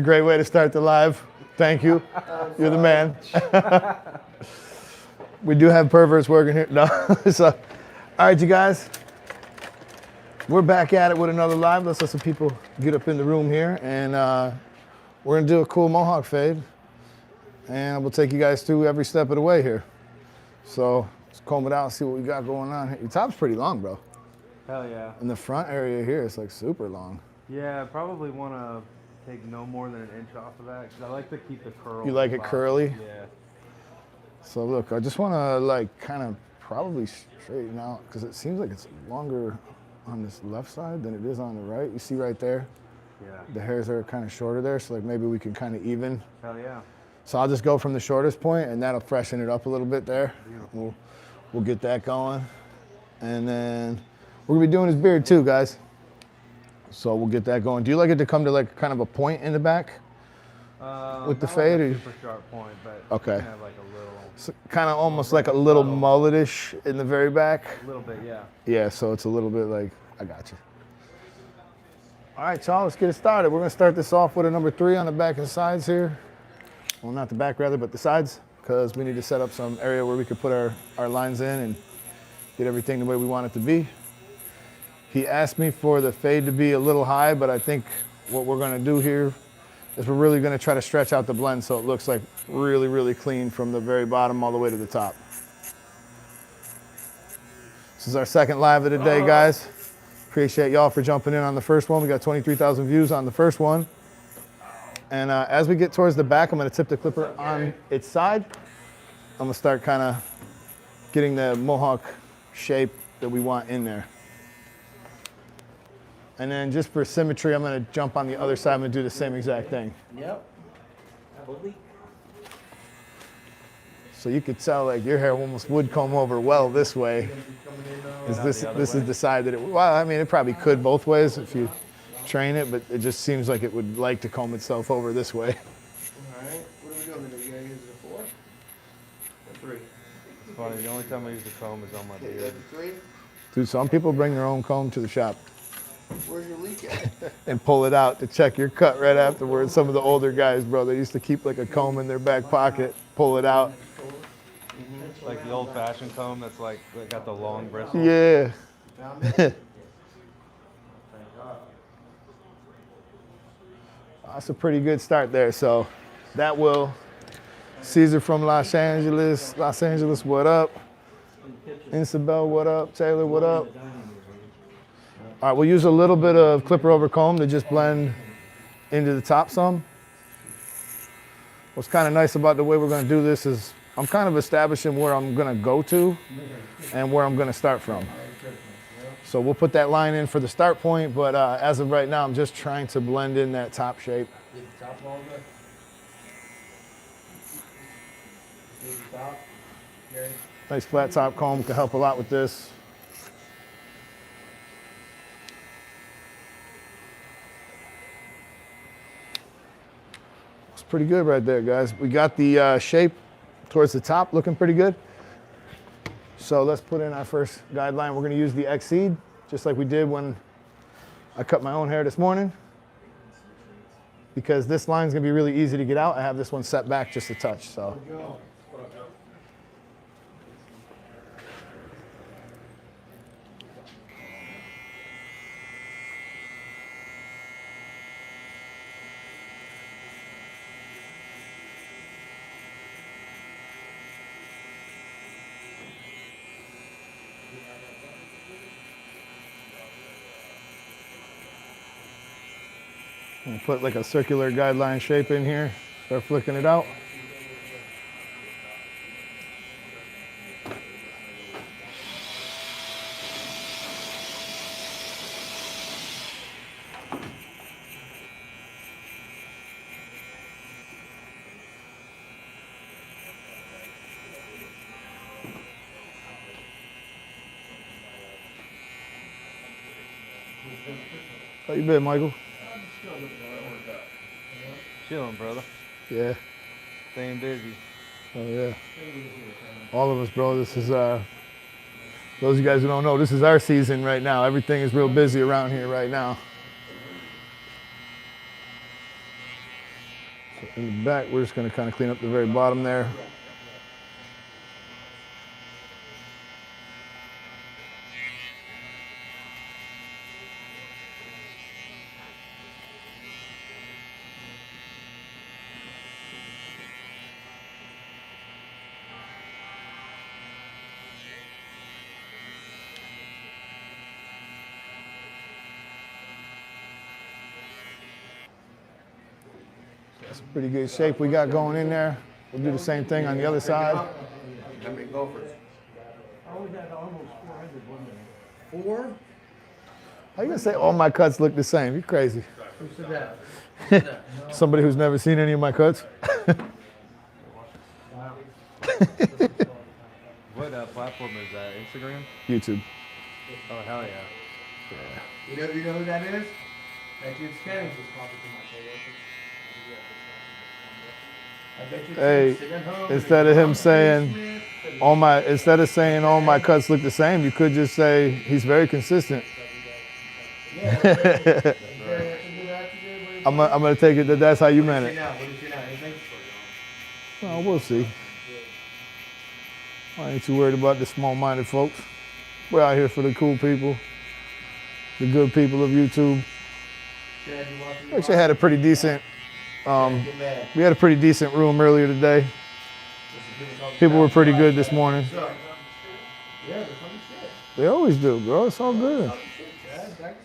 Great way to start the live. Thank you. You're the man. We do have perverts working here. No. So, all right, you guys. We're back at it with another live. Let's let some people get up in the room here. And we're going to do a cool Mohawk fade. And we'll take you guys through every step of the way here. So let's comb it out and see what we got going on here. Your top's pretty long, bro. Hell yeah. And the front area here is like super long. Yeah, I probably want to take no more than an inch off of that because I like to keep the curl. You like it curly? Yeah. So look, I just want to like kind of probably straighten out because it seems like it's longer on this left side than it is on the right. You see right there? Yeah. The hairs are kind of shorter there, so like maybe we can kind of even. Hell yeah. So I'll just go from the shortest point and that'll freshen it up a little bit there. We'll get that going. And then we're gonna be doing his beard too, guys. So we'll get that going. Do you like it to come to like kind of a point in the back with the fade? Like a super sharp point, but okay. Kind of like a little. So kind of almost like a little mulletish in the very back. A little bit, yeah. Yeah, so it's a little bit like, I got you. All right, y'all, let's get it started. We're gonna start this off with a number 3 on the back and sides here. Well, not the back rather, but the sides, because we need to set up some area where we could put our lines in and get everything the way we want it to be. He asked me for the fade to be a little high, but I think what we're gonna do here is we're really gonna try to stretch out the blend so it looks like really, really clean from the very bottom all the way to the top. This is our second live of the day, guys. Appreciate y'all for jumping in on the first one. We got 23,000 views on the first one. And as we get towards the back, I'm gonna tip the clipper on its side. I'm gonna start kind of getting the Mohawk shape that we want in there. And then just for symmetry, I'm gonna jump on the other side. I'm gonna do the same exact thing. Yep. So you could tell like your hair almost would comb over well this way. This is the side that it, well, I mean, it probably could both ways if you train it, but it just seems like it would like to comb itself over this way. All right. What are we doing today? You gonna use it a 4 or 3? It's funny, the only time I use the comb is on my Okay, you beard. got the 3? Dude, some people bring their own comb to the shop Where's your leak at? and pull it out to check your cut right afterwards. Some of the older guys, bro, they used to keep like a comb in their back pocket, pull it out. Like the old-fashioned comb that's like got the long bristles. Yeah. Found it? Thank God. That's a pretty good start there. So that will, Caesar from Los Angeles, what up? Isabel, what up? Taylor, what up? All right, we'll use a little bit of clipper over comb to just blend into the top some. What's kind of nice about the way we're gonna do this is I'm kind of establishing where I'm gonna go to and where I'm gonna start from. So we'll put that line in for the start point, but as of right now, I'm just trying to blend in that top shape. Leave the top a little bit. Leave the top. Okay. Nice flat top comb can help a lot with this. It's pretty good right there, guys. We got the shape towards the top looking pretty good. So let's put in our first guideline. We're gonna use the Exceed, just like we did when I cut my own hair this morning. Because this line's gonna be really easy to get out. I have this one set back just a touch, so. And put like a circular guideline shape in here. Start flicking it out. How you been, Michael? Chilling, brother. Yeah. Staying busy. Oh yeah. All of us, bro. This is those of you guys who don't know, this is our season right now. Everything is real busy around here right now. So in the back, we're just gonna kind of clean up the very bottom there. That's a pretty good shape we got going in there. We'll do the same thing on the other side. How many gophers? I always had almost 400 one day. 4? How you gonna say all my cuts look the same? You're crazy. Who said that? Somebody who's never seen any of my cuts. What platform is that? Instagram? YouTube. Oh, hell yeah. You know who that is? That's Jude Kenny. I bet you Hey, sitting at home instead in of a him saying basement. instead of saying all my cuts look the same, you could just say he's very consistent. Yeah, that's a good attitude. I'm gonna take it that that's how you meant What it. do you see now? Anything? Well, we'll see. I ain't too worried about the small-minded folks. We're out here for the cool people, the good people of YouTube. Dad, you want We actually had a pretty decent. get mad. We had a pretty decent room earlier today. People were pretty good this morning. So, yeah, they're funny shit. They always do, bro. It's all good.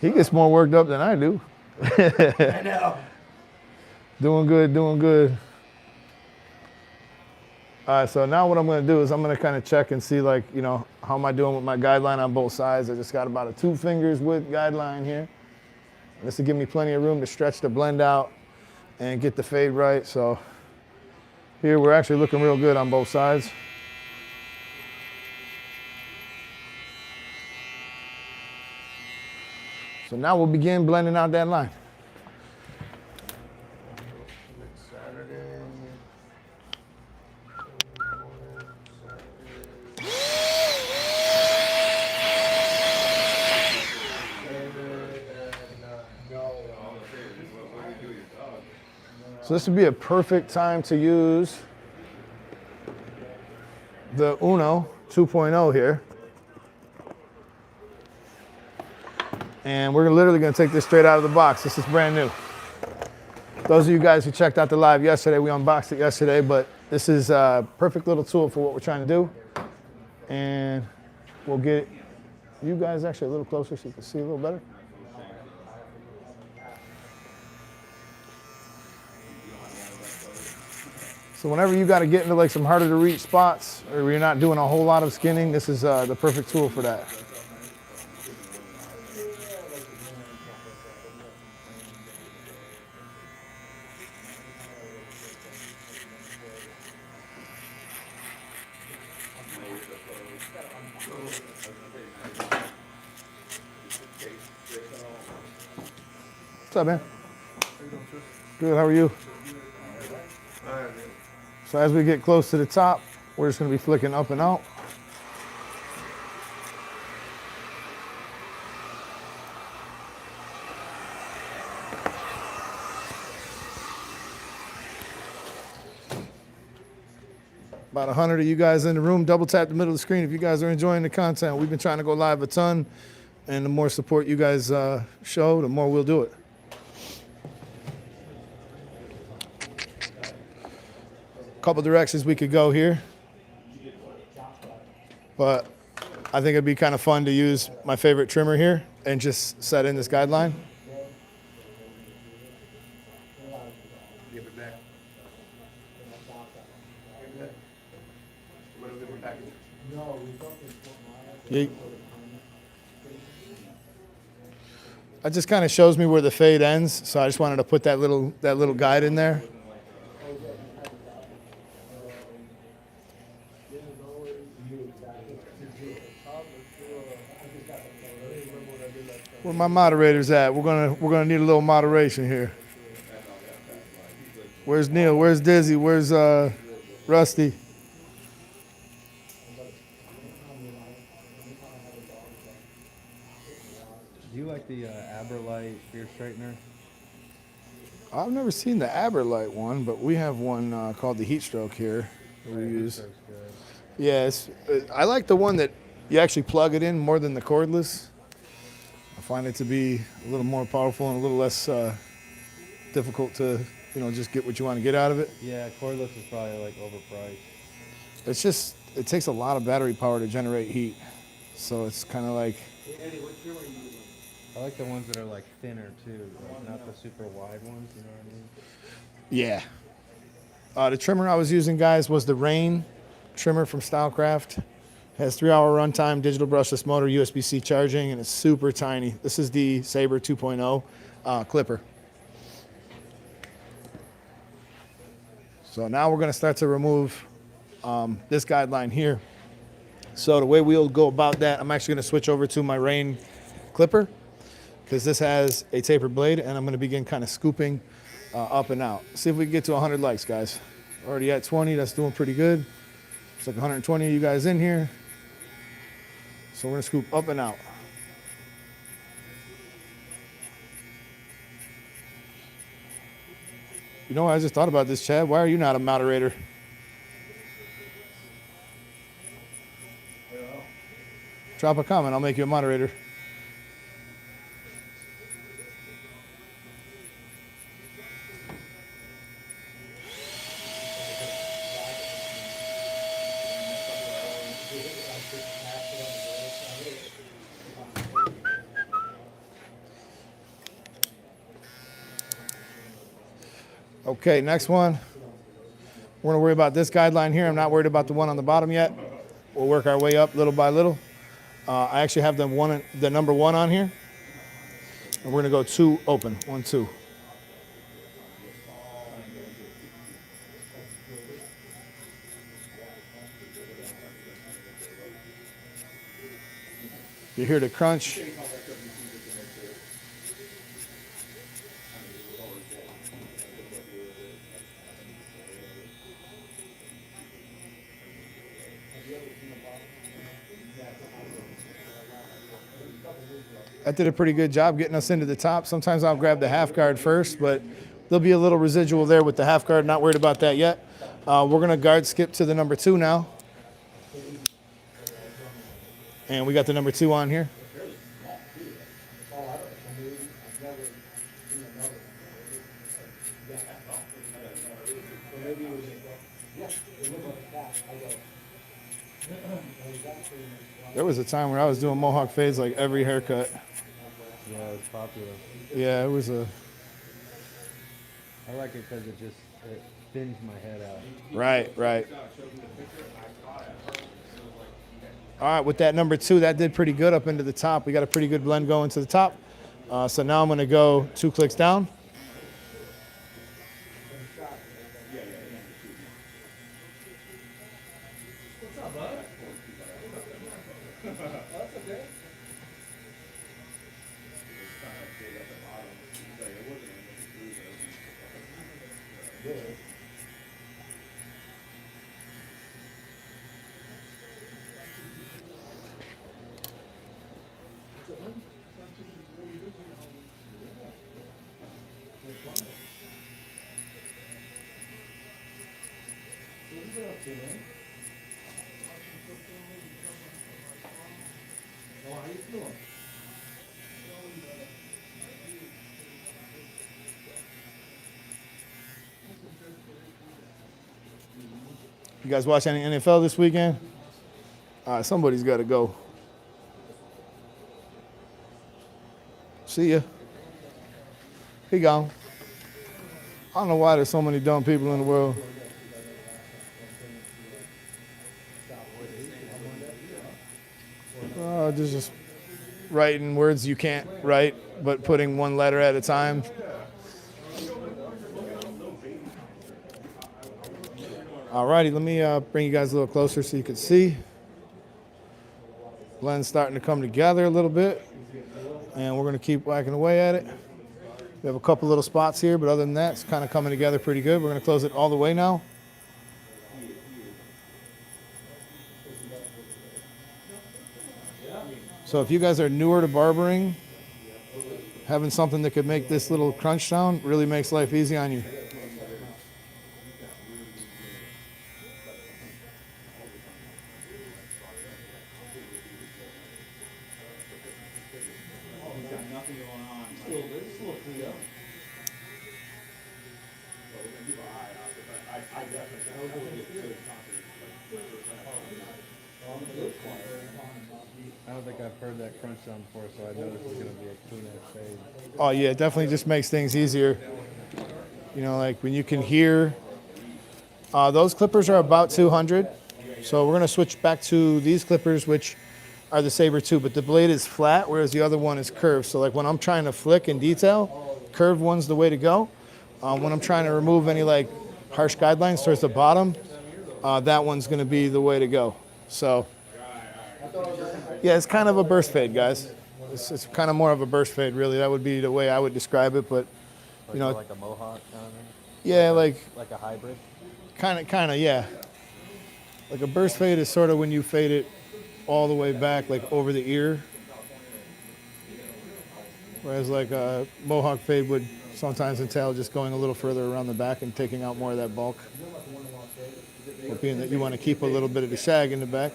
He gets more worked up than I do. I know. Doing good, doing good. All right, so now what I'm gonna do is I'm gonna kind of check and see, like, you know, how am I doing with my guideline on both sides. I just got about a 2 fingers width guideline here. This will give me plenty of room to stretch the blend out and get the fade right. So here we're actually looking real good on both sides. So now we'll begin blending out that line. Saturday. So this would be a perfect time to use the Uno 2.0 here. And we're literally gonna take this straight out of the box. This is brand new. Those of you guys who checked out the live yesterday, we unboxed it yesterday, but this is a perfect little tool for what we're trying to do. And we'll get you guys actually a little closer so you can see a little better. So whenever you got to get into like some harder to reach spots or you're not doing a whole lot of skinning, this is the perfect tool for that. What's up, man? Good, how are you? So as we get close to the top, we're just gonna be flicking up and out. About 100 of you guys in the room, double tap the middle of the screen if you guys are enjoying the content. We've been trying to go live a ton, and the more support you guys show, the more we'll do it. Couple directions we could go here, but I think it'd be kind of fun to use my favorite trimmer here and just set in this guideline. Give it back. What a different package. It just kind of shows me where the fade ends, so I just wanted to put that little guide in there. Where my moderators at? We're gonna need a little moderation here. Where's Neil? Where's Dizzy? Where's Rusty? Do you like the Aberlite beard straightener? I've never seen the Aberlite one, but we have one called the Heat Stroke here that we use. That's good. Yeah, I like the one that you actually plug it in more than the cordless. I find it to be a little more powerful and a little less difficult to, just get what you want to get out of it. Yeah, cordless is probably like overpriced. It's just, it takes a lot of battery power to generate heat. So it's kind of like, Eddie, what trimmer are you using? I like the ones that are like thinner too, like not the super wide ones. You know what I mean? yeah. The trimmer I was using, guys, was the Rain trimmer from Stylecraft. Has 3-hour runtime, digital brushless motor, USB-C charging, and it's super tiny. This is the Sabre 2.0 clipper. So now we're going to start to remove this guideline here. So the way we'll go about that, I'm actually going to switch over to my Rain clipper because this has a tapered blade, and I'm going to begin kind of scooping up and out. See if we can get to 100 likes, guys. Already at 20, that's doing pretty good. It's like 120 of you guys in here. So we're going to scoop up and out. You know what, I just thought about this, Chad. Why are you not a moderator? Drop a comment, I'll make you a moderator. Okay, next one. We're gonna worry about this guideline here. I'm not worried about the one on the bottom yet. We'll work our way up little by little. I actually have the number 1 on here. And we're gonna go 2 open, 1, 2. You hear the crunch. That did a pretty good job getting us into the top. Sometimes I'll grab the half guard first, but there'll be a little residual there with the half guard. Not worried about that yet. We're gonna guard skip to the number 2 now. And we got the number 2 on here. There was a time where I was doing Mohawk fades like every haircut. Yeah, it's popular. Yeah, it was a... I like it because it thins my head out. Right. All right, with that number 2, that did pretty good up into the top. We got a pretty good blend going to the top. So now I'm gonna go 2 clicks down. You guys watch any NFL this weekend? All right, somebody's got to go. See ya. He gone. I don't know why there's so many dumb people in the world. Just writing words you can't write, but putting one letter at a time. Alrighty, let me bring you guys a little closer so you can see. Blend's starting to come together a little bit, and we're gonna keep whacking away at it. We have a couple little spots here, but other than that, it's kind of coming together pretty good. We're gonna close it all the way now. So if you guys are newer to barbering, having something that could make this little crunch sound really makes life easy on you. I don't think I've heard that crunch sound before, so I know this is going to be a clean ass fade. Oh yeah, it definitely just makes things easier. You know, like when you can hear, those clippers are about 200. So we're gonna switch back to these clippers, which are the Saber 2, but the blade is flat, whereas the other one is curved. So like when I'm trying to flick and detail, curved one's the way to go. When I'm trying to remove any like harsh guidelines towards the bottom, that one's gonna be the way to go. So yeah, it's kind of a burst fade, guys. It's kind of more of a burst fade, really. That would be the way I would describe it, but you know, like a Mohawk kind of thing? yeah, like a hybrid? kind of, yeah. Like a burst fade is sort of when you fade it all the way back, like over the ear. Whereas like a Mohawk fade would sometimes entail just going a little further around the back and taking out more of that bulk. But being that you want to keep a little bit of the shag in the back.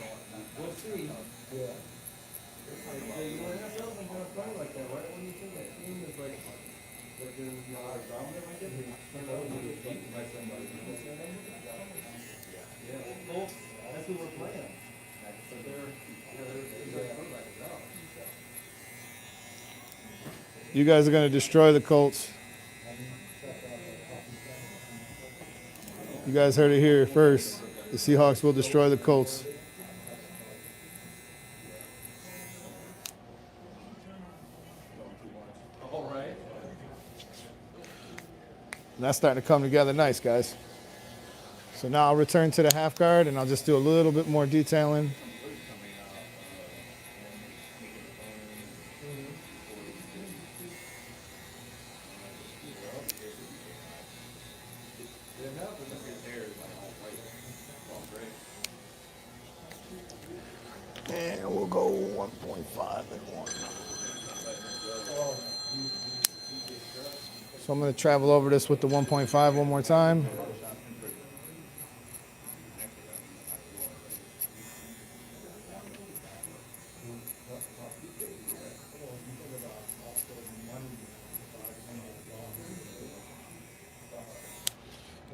You guys are going to destroy the Colts. You guys heard it here first. The Seahawks will destroy the Colts. And that's starting to come together nice, guys. So now I'll return to the half guard and I'll just do a little bit more detailing. And we'll go 1.5 and 1. So I'm going to travel over this with the 1.5 one more time.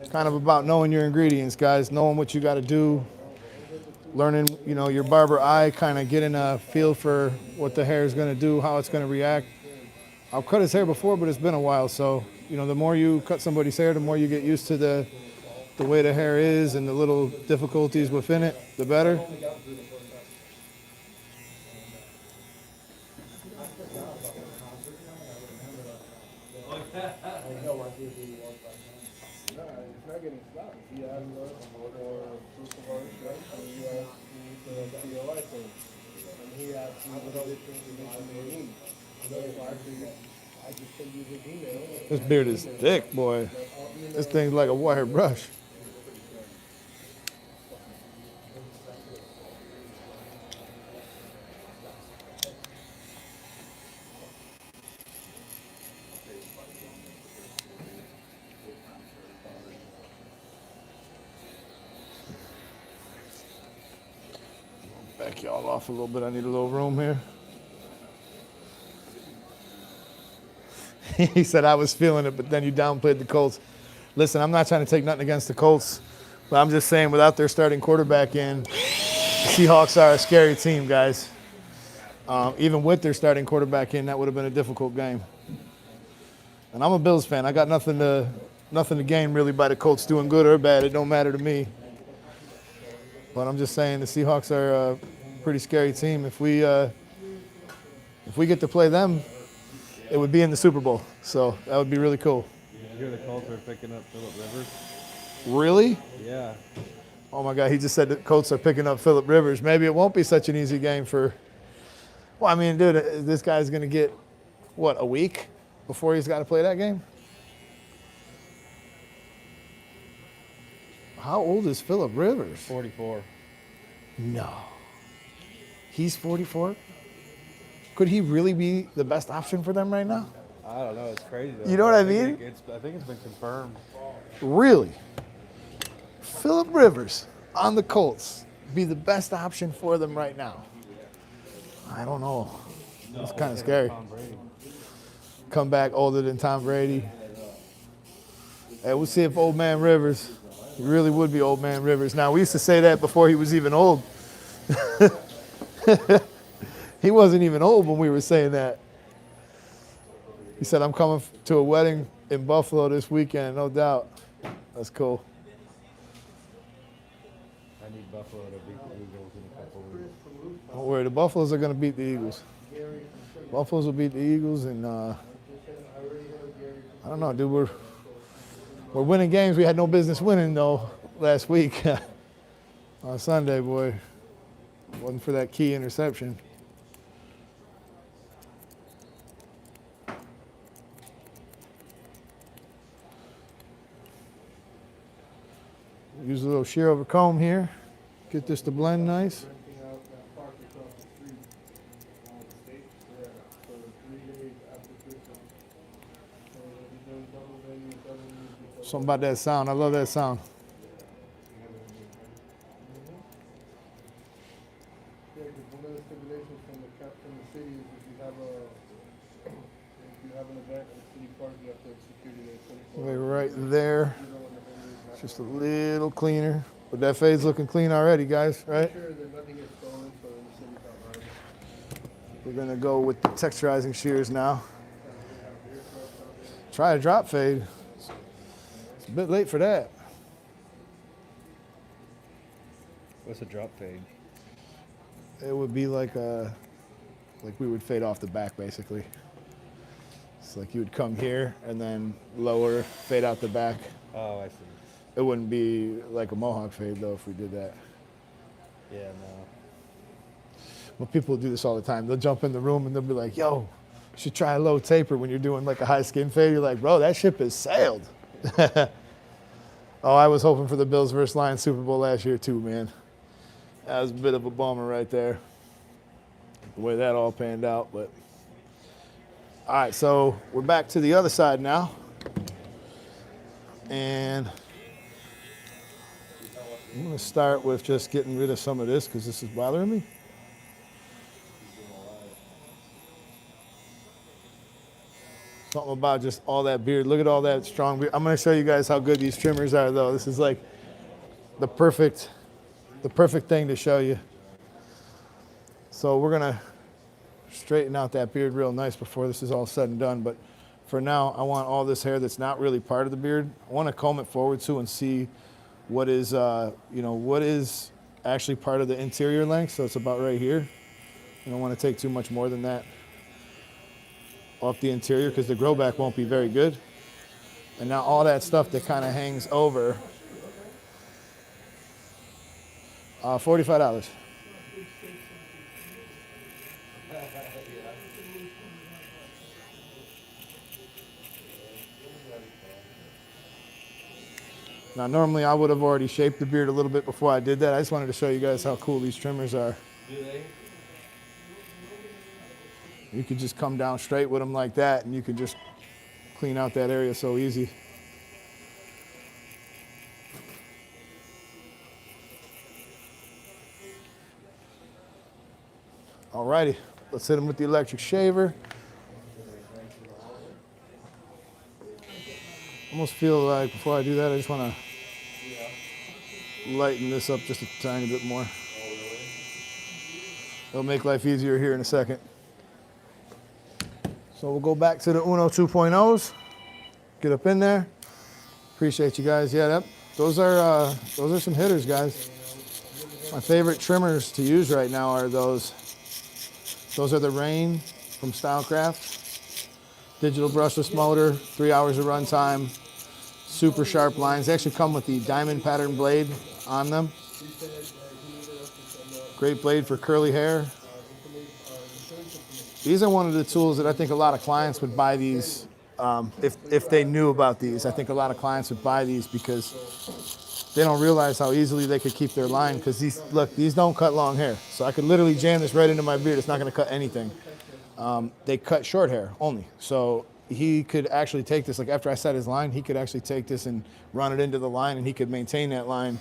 It's kind of about knowing your ingredients, guys, knowing what you got to do, learning, you know, your barber eye, kind of getting a feel for what the hair is going to do, how it's going to react. I've cut his hair before, but it's been a while, so, you know, the more you cut somebody's hair, the more you get used to the way the hair is and the little difficulties within it, the better. This beard is thick, boy. This thing's like a wire brush. Back y'all off a little bit. I need a little room here. He said I was feeling it, but then you downplayed the Colts. Listen, I'm not trying to take nothing against the Colts, but I'm just saying without their starting quarterback in, the Seahawks are a scary team, guys. Even with their starting quarterback in, that would have been a difficult game. And I'm a Bills fan. I got nothing to gain really by the Colts doing good or bad. It don't matter to me. But I'm just saying the Seahawks are a pretty scary team. If we get to play them, it would be in the Super Bowl. So that would be really cool. You hear the Colts are picking up Phillip Rivers? Really? Yeah. Oh my God, he just said the Colts are picking up Phillip Rivers. Maybe it won't be such an easy game for, well, I mean, dude, this guy's going to get, what, a week before he's got to play that game? How old is Phillip Rivers? 44. No. He's 44? Could he really be the best option for them right now? I don't know. It's crazy. Though. You know what I think mean? I think it's been confirmed. Really? Phillip Rivers on the Colts be the best option for them right now? I don't know. It's kind of scary. Tom Brady. Come back older than Tom Brady. Hey, we'll see if old man Rivers, he really would be old man Rivers. Now, we used to say that before he was even old. He wasn't even old when we were saying that. He said, I'm coming to a wedding in Buffalo this weekend, no doubt. That's cool. I need Buffalo to beat the Eagles in a couple of weeks. Don't worry, the Buffaloes are going to beat the Eagles. Buffaloes will beat the Eagles, and I don't know, dude. We're winning games we had no business winning, though, last week. On Sunday, boy. Wasn't for that key interception. Use a little shear over comb here. Get this to blend nice. Something about that sound. I love that sound. Yeah, because one of the stipulations from the city is if you have an event at a city park, you have to have security there 24 hours. Right there. Just a little cleaner. But that fade's looking clean already, guys, right? Sure that nothing gets stolen, so the city's not hard. We're gonna go with the texturizing shears now. Try a drop fade. It's a bit late for that. What's a drop fade? It would be like we would fade off the back, basically. It's like you would come here and then lower, fade out the back. Oh, I see. It wouldn't be like a Mohawk fade, though, if we did that. Yeah, no. Well, people do this all the time. They'll jump in the room and they'll be like, yo, you should try a low taper when you're doing like a high skin fade. You're like, bro, that ship has sailed. Oh, I was hoping for the Bills versus Lions Super Bowl last year, too, man. That was a bit of a bummer right there, the way that all panned out. But all right, so we're back to the other side now. And I'm going to start with just getting rid of some of this because this is bothering me. Something about just all that beard. Look at all that strong beard. I'm going to show you guys how good these trimmers are, though. This is like the perfect thing to show you. So we're going to straighten out that beard real nice before this is all said and done. But for now, I want all this hair that's not really part of the beard. I want to comb it forward too and see what is, what is actually part of the interior length. So it's about right here. You don't want to take too much more than that off the interior because the grow back won't be very good. And now all that stuff that kind of hangs over, $45. Now, normally I would have already shaped the beard a little bit before I did that. I just wanted to show you guys how cool these trimmers are. Do they? You could just come down straight with them like that, and you could just clean out that area so easy. Alrighty, let's hit them with the electric shaver. Almost feel like before I do that, I just want to lighten this up just a tiny bit more. It'll make life easier here in a second. So we'll go back to the Uno 2.0s. Get up in there. Appreciate you guys. Yeah, those are some hitters, guys. My favorite trimmers to use right now are those. Those are the Rain from Stylecraft. Digital brushless motor, 3 hours of run time. Super sharp lines. They actually come with the diamond pattern blade on them. Great blade for curly hair. These are one of the tools that I think a lot of clients would buy these if they knew about these. I think a lot of clients would buy these because they don't realize how easily they could keep their line because these don't cut long hair. So I could literally jam this right into my beard. It's not going to cut anything. They cut short hair only. So he could actually take this, like after I set his line, he could actually take this and run it into the line, and he could maintain that line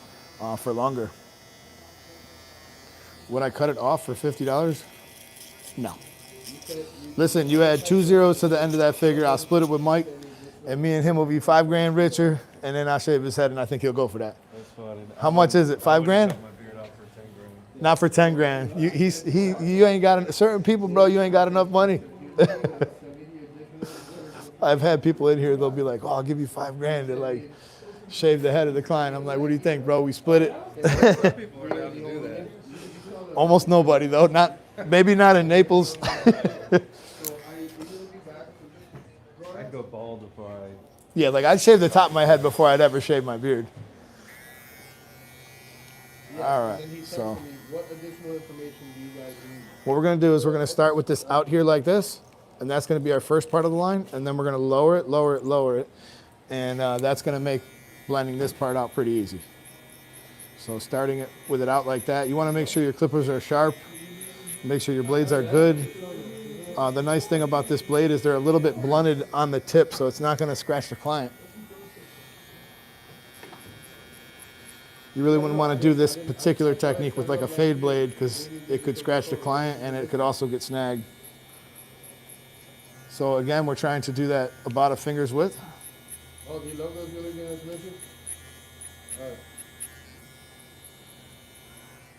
for longer. Would I cut it off for $50? No. Listen, you add 2 zeros to the end of that figure. I'll split it with Mike, and me and him will be $5 grand richer, and then I'll shave his head, and I think he'll go for that. That's funny. How much is it? $5 grand? Cut my beard off for 10 grand. Not for 10 grand. You ain't got certain people, bro. You ain't got enough money. I've had people in here. They'll be like, "Oh, I'll give you $5 grand to like shave the head of the client." I'm like, "What do you think, bro? We split it." Some people are down to do that. Almost nobody though. Maybe not in Naples. I'd go bald before I. Yeah, like I'd shave the top of my head before I'd ever shave my beard. All right, And he said so to me, what additional information do you guys need? what we're gonna do is we're gonna start with this out here like this, and that's gonna be our first part of the line, and then we're gonna lower it, lower it, lower it, and that's gonna make blending this part out pretty easy. So starting it with it out like that, you wanna make sure your clippers are sharp, make sure your blades are good. The nice thing about this blade is they're a little bit blunted on the tip, so it's not gonna scratch the client. You really wouldn't want to do this particular technique with like a fade blade because it could scratch the client and it could also get snagged. So again, we're trying to do that about a finger's width. Oh, the logo's really good information? Alright.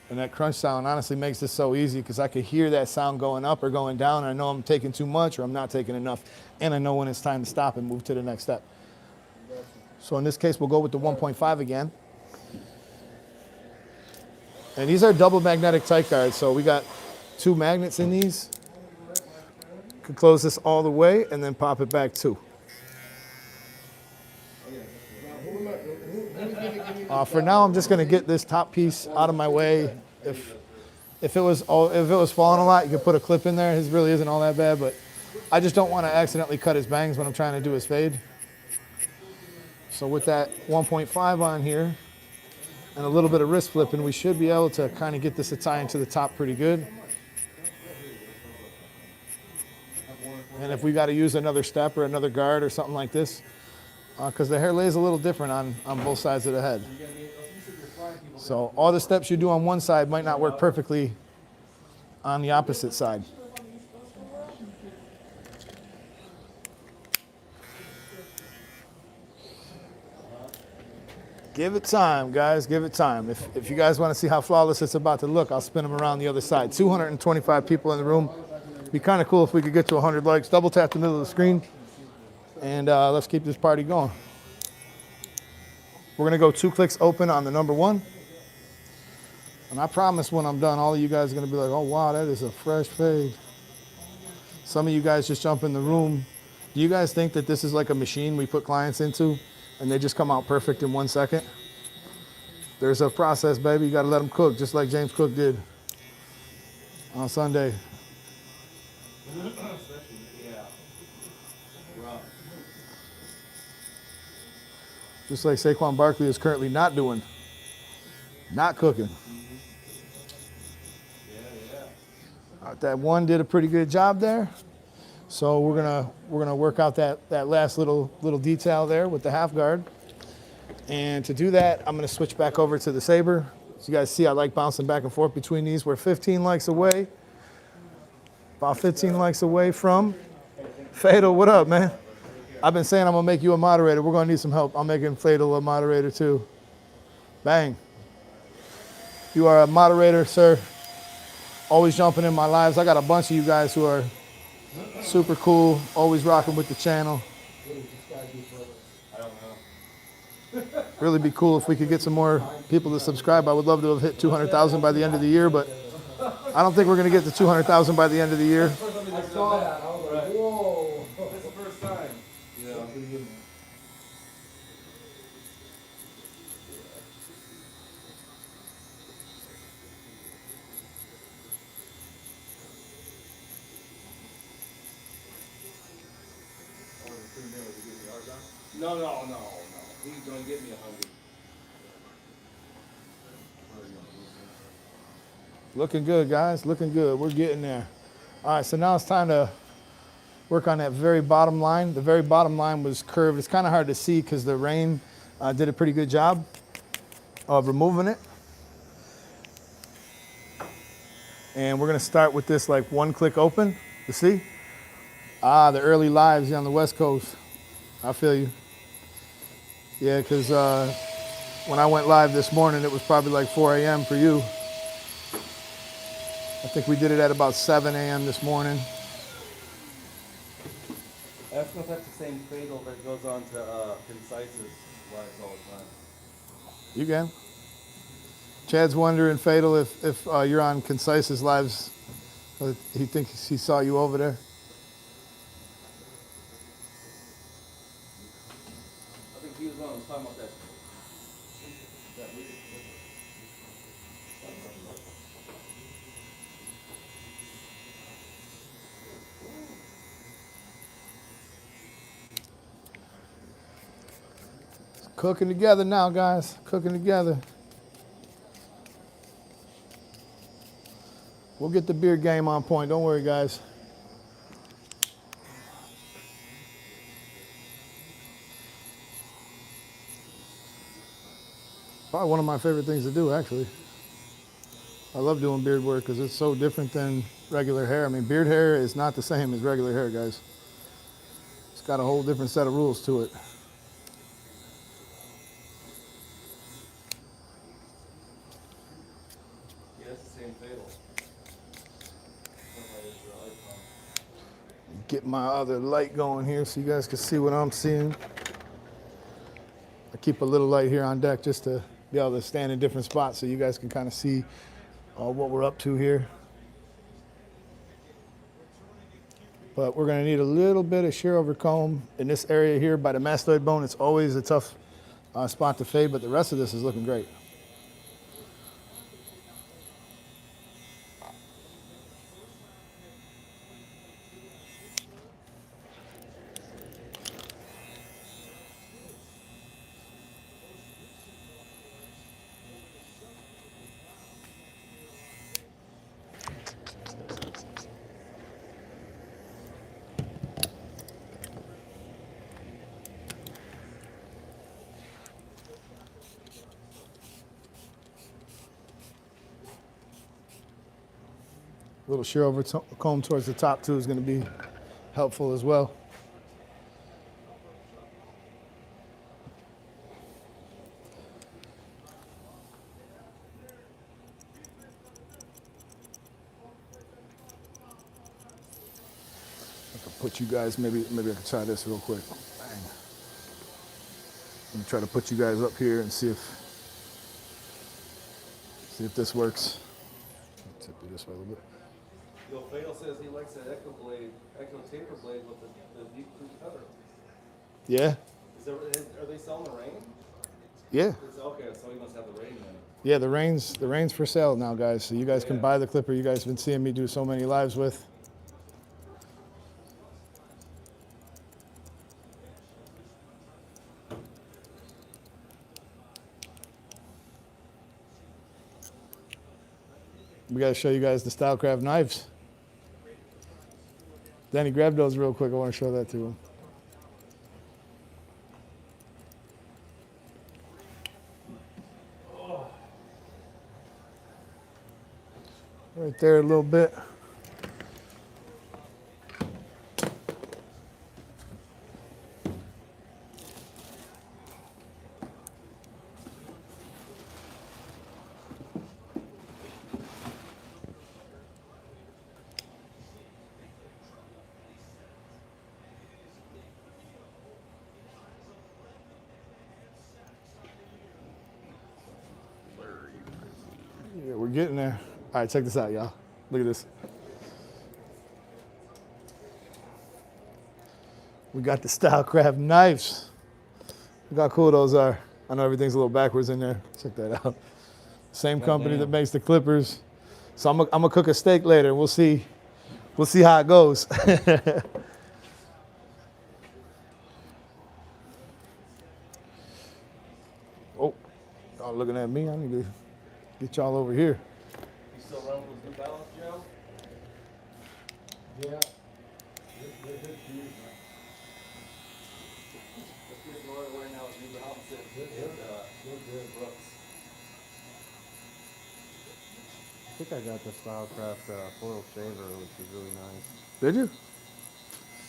And that crunch sound honestly makes this so easy because I could hear that sound going up or going down, and I know I'm taking too much or I'm not taking enough, and I know when it's time to stop and move to the next step. So in this case, we'll go with the 1.5 again. And these are double magnetic tight guards, so we got 2 magnets in these. Could close this all the way and then pop it back too. For now, I'm just gonna get this top piece out of my way. If it was falling a lot, you could put a clip in there. His really isn't all that bad, but I just don't want to accidentally cut his bangs when I'm trying to do his fade. So with that 1.5 on here and a little bit of wrist flipping, we should be able to kind of get this Italian to the top pretty good. And if we got to use another step or another guard or something like this, because the hair lays a little different on both sides of the head. So all the steps you do on one side might not work perfectly on the opposite side. Give it time, guys, give it time. If you guys want to see how flawless it's about to look, I'll spin them around the other side. 225 people in the room. It'd be kind of cool if we could get to 100 likes. Double tap the middle of the screen, and let's keep this party going. We're gonna go 2 clicks open on the number 1. And I promise when I'm done, all of you guys are gonna be like, oh wow, that is a fresh fade. Some of you guys just jump in the room. Do you guys think that this is like a machine we put clients into and they just come out perfect in 1 second? There's a process, baby. You gotta let them cook, just like James Cook did on Sunday. Just like Saquon Barkley is currently not doing, not cooking. That one did a pretty good job there. So we're gonna work out that last little detail there with the half guard. And to do that, I'm gonna switch back over to the saber. As you guys see, I like bouncing back and forth between these. We're 15 likes away, about 15 likes away from Fatal. What up, man? I've been saying I'm gonna make you a moderator. We're gonna need some help. I'm making Fatal a moderator too. Bang. You are a moderator, sir. Always jumping in my lives. I got a bunch of you guys who are super cool, always rocking with the channel. Really be cool if we could get some more people to subscribe. I would love to have hit 200,000 by the end of the year, but I don't think we're gonna get to 200,000 by the end of the year. I saw that. I was like, whoa. That's the first time. Yeah. No. He's gonna give me 100. Looking good, guys, looking good. We're getting there. All right, so now it's time to work on that very bottom line. The very bottom line was curved. It's kind of hard to see because the rain did a pretty good job of removing it. And we're gonna start with this like one click open, you see? Ah, the early lives on the West Coast. I feel you. Yeah, because when I went live this morning, it was probably like 4 a.m. for you. I think we did it at about 7 a.m. this morning. Ask him if that's the same fatal that goes on to Concise's lives all the time. You can. Chad's wondering, Fatal, if you're on Concise's lives. He thinks he saw you over there. I think he was on talking about that. Cooking together now, guys. Cooking together. We'll get the beard game on point. Don't worry, guys. Probably one of my favorite things to do, actually. I love doing beard work because it's so different than regular hair. I mean, beard hair is not the same as regular hair, guys. It's got a whole different set of rules to it. Yeah, it's the same fatal. Get my other light going here so you guys can see what I'm seeing. I keep a little light here on deck just to be able to stand in different spots so you guys can kind of see what we're up to here. But we're gonna need a little bit of shear over comb in this area here by the mastoid bone. It's always a tough spot to fade, but the rest of this is looking great. A little shear over comb towards the top too is going to be helpful as well. I can put you guys, maybe I can try this real quick. Bang. I'm gonna try to put you guys up here and see if this works. Tip you this way a little bit. Yo, Fatal says he likes that echo taper blade with the deep through cover. Yeah. Are they selling the rain? Yeah. Okay, so he must have the rain then. Yeah, the rain's for sale now, guys. So you guys can buy the clipper you guys have been seeing me do so many lives with. We got to show you guys the Stylecraft knives. Danny, grab those real quick. I want to show that to him. Right there a little bit. Yeah, we're getting there. All right, check this out, y'all. Look at this. We got the Stylecraft knives. Look how cool those are. I know everything's a little backwards in there. Check that out. Same company that makes the clippers. So I'm gonna cook a steak later. We'll see how it goes. Oh, y'all looking at me. I need to get y'all over here. You still run with New Balance, Joe? Yeah. Just getting order right now with New Balance and Brooks. I think I got the Stylecraft foil shaver, which is really nice. Did you?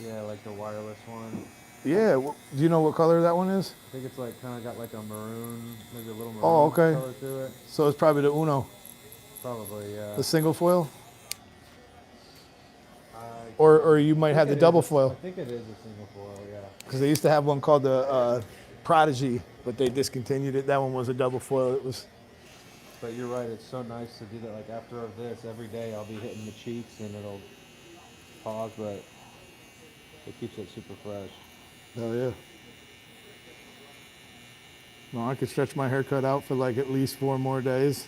Yeah, like the wireless one. Yeah. Do you know what color that one is? I think it's like kind of got like a maroon, maybe a little maroon Oh, okay. color to it. So it's probably the Uno, Probably, yeah. the single foil, I or you might have the think it double is foil. I think it is a single foil, yeah. Because they used to have one called the Prodigy, but they discontinued it. That one was a double foil. It was. But you're right, it's so nice to do that. Like after this, every day I'll be hitting the cheeks and it'll pause, but it keeps it super fresh. Oh yeah. No, I could stretch my haircut out for like at least 4 more days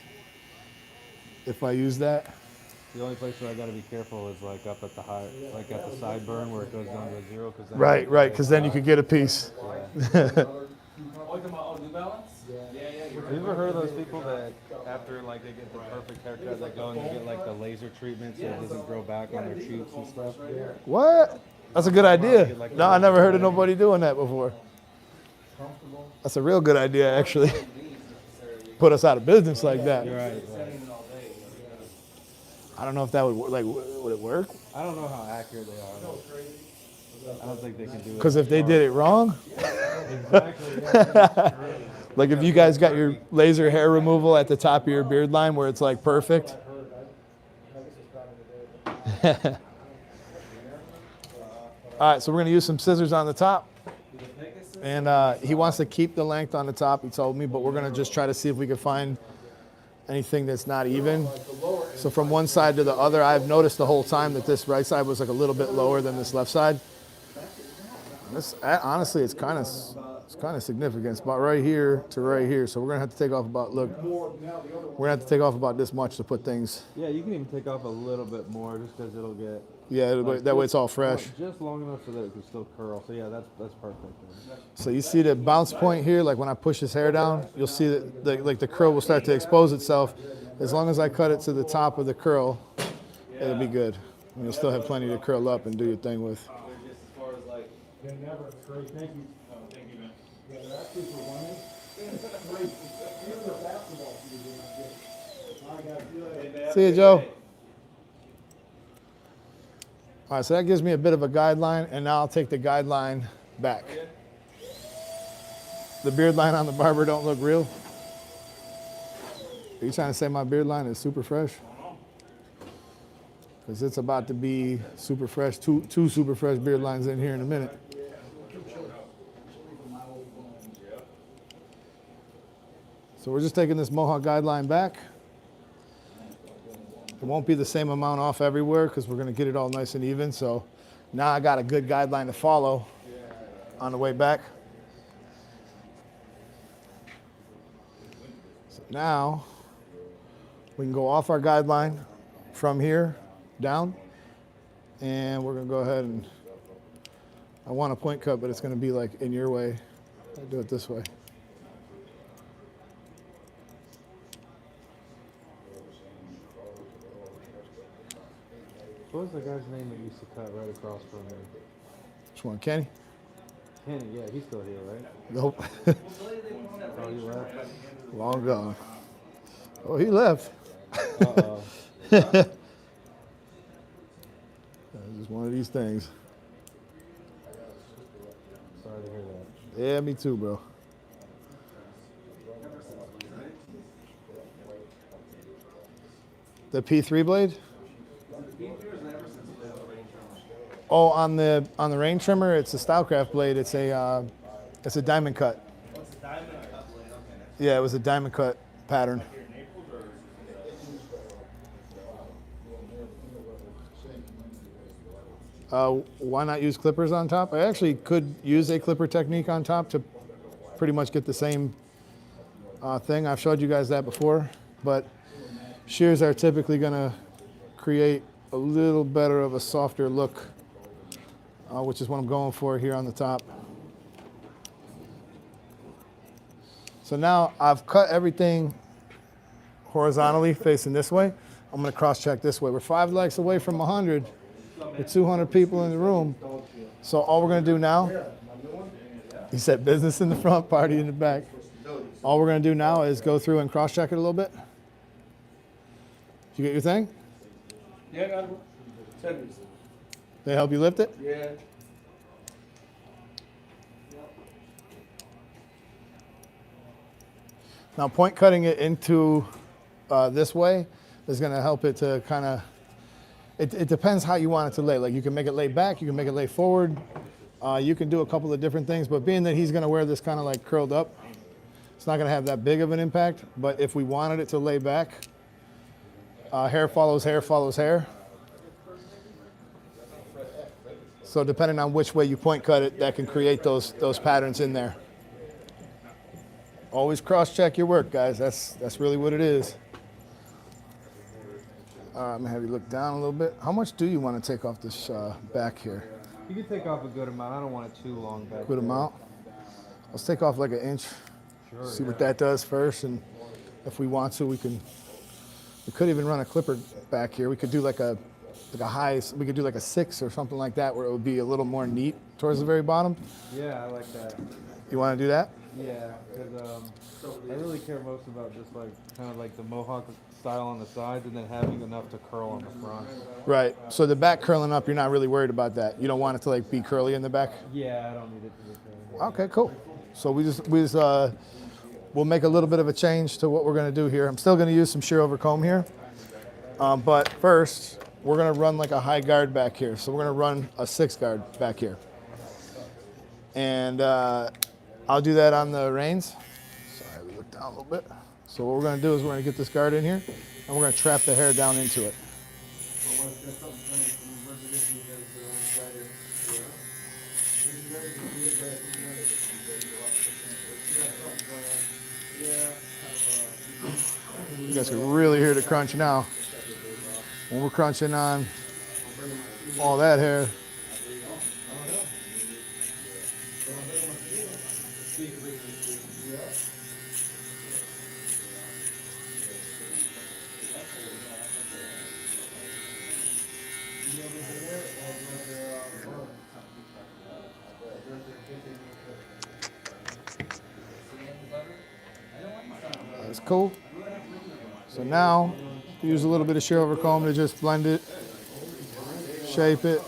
if I use that. The only place where I gotta be careful is like up at the high, like at the sideburn where it goes down to 0. Cause then Right, right. Because then you could get a piece. Yeah. Oh, you talking about New Balance? Yeah. Have you ever heard of those people that after like they get the perfect haircut, they go and they get like the laser treatment so it doesn't grow back on their cheeks and stuff? What? That's a good idea. No, I never heard of nobody doing that before. That's a real good idea, actually. Put us out of business like that. Right. I don't know if that would like. Would it work? I don't know how accurate they are. I don't think they can do it. Because if they did it wrong, Exactly. Yeah. like if you guys got your laser hair removal at the top of your beard line where it's like perfect. All right, so we're gonna use some scissors on the top. And he wants to keep the length on the top, he told me, but we're gonna just try to see if we can find anything that's not even. So from one side to the other, I've noticed the whole time that this right side was like a little bit lower than this left side. This, honestly, it's kind of significant. It's about right here to right here. So we're gonna have to take off about, look, we're gonna have to take off about this much to put things. Yeah, you can even take off a little bit more just because it'll get. Yeah, that way it's all fresh. Just long enough so that it can still curl. So yeah, that's perfect. So you see the bounce point here, like when I push his hair down, you'll see that like the curl will start to expose itself. As long as I cut it to the top of the curl, it'll be good. And you'll still have plenty to curl up and do your thing with. Just as far as like, Great, thank you. Thank you, man. Yeah, they're actually for running. Great. Even the basketball team is not good. I got you. See you, Joe. All right, so that gives me a bit of a guideline, and now I'll take the guideline back. The beard line on the barber don't look real. Are you trying to say my beard line is super fresh? Because it's about to be super fresh, two super fresh beard lines in here in a minute. So we're just taking this Mohawk guideline back. It won't be the same amount off everywhere because we're going to get it all nice and even. So now I got a good guideline to follow on the way back. So now we can go off our guideline from here down. And we're going to go ahead and, I want a point cut, but it's going to be like in your way. I'll do it this way. What was the guy's name that used to cut right across from me? Which one, Kenny? Kenny, yeah, he's still here, right? Nope. Oh, he left? Long gone. Oh, he left. Uh-oh. It's just one of these things. Sorry to hear that. Yeah, me too, bro. The P3 blade? Oh, on the rain trimmer, it's a Stylecraft blade. It's a diamond cut. what's the diamond cut blade? Okay. Yeah, it was a diamond cut pattern. Why not use clippers on top? I actually could use a clipper technique on top to pretty much get the same thing. I've showed you guys that before, but shears are typically going to create a little better of a softer look, which is what I'm going for here on the top. So now I've cut everything horizontally facing this way. I'm going to cross check this way. We're 5 likes away from 100. with 200 people in the room. So all we're gonna do now, he said business in the front, party in the back. All we're gonna do now is go through and cross-check it a little bit. Did you get your thing? Yeah, I got it. Send me. They help you lift it? Yeah. Now point cutting it into this way is gonna help it to kind of, it depends how you want it to lay. Like you can make it lay back, you can make it lay forward. You can do a couple of different things, but being that he's gonna wear this kind of like curled up, it's not gonna have that big of an impact. But if we wanted it to lay back, hair follows hair follows hair. So depending on which way you point cut it, that can create those patterns in there. Always cross-check your work, guys. That's really what it is. All right, I'm gonna have you look down a little bit. How much do you want to take off this back here? You can take off a good amount. I don't want it too long back. Good amount. Let's take off like an inch. Sure, See what that does first, and if we want to, we could even run a clipper back here. We could do like a high. We could do like a 6 or something like that, where it would be a little more neat towards the very bottom. Yeah, I like that. You want to do that? Yeah, because I really care most about just like kind of like the Mohawk style on the sides, and then having enough to curl on the front. Right. So the back curling up, you're not really worried about that. You don't want it to like be curly in the back. Yeah, I don't need it to be curly. Okay, cool. So we'll make a little bit of a change to what we're gonna do here. I'm still gonna use some shear over comb here, but first we're gonna run like a high guard back here. So we're gonna run a 6 guard back here, and I'll do that on the reins. Sorry, we look down a little bit. So what we're gonna do is we're gonna get this guard in here, and we're gonna trap the hair down into it. You guys can really hear the crunch now. When we're crunching on all that hair. That's cool. So now, use a little bit of shear over comb to just blend it, shape it.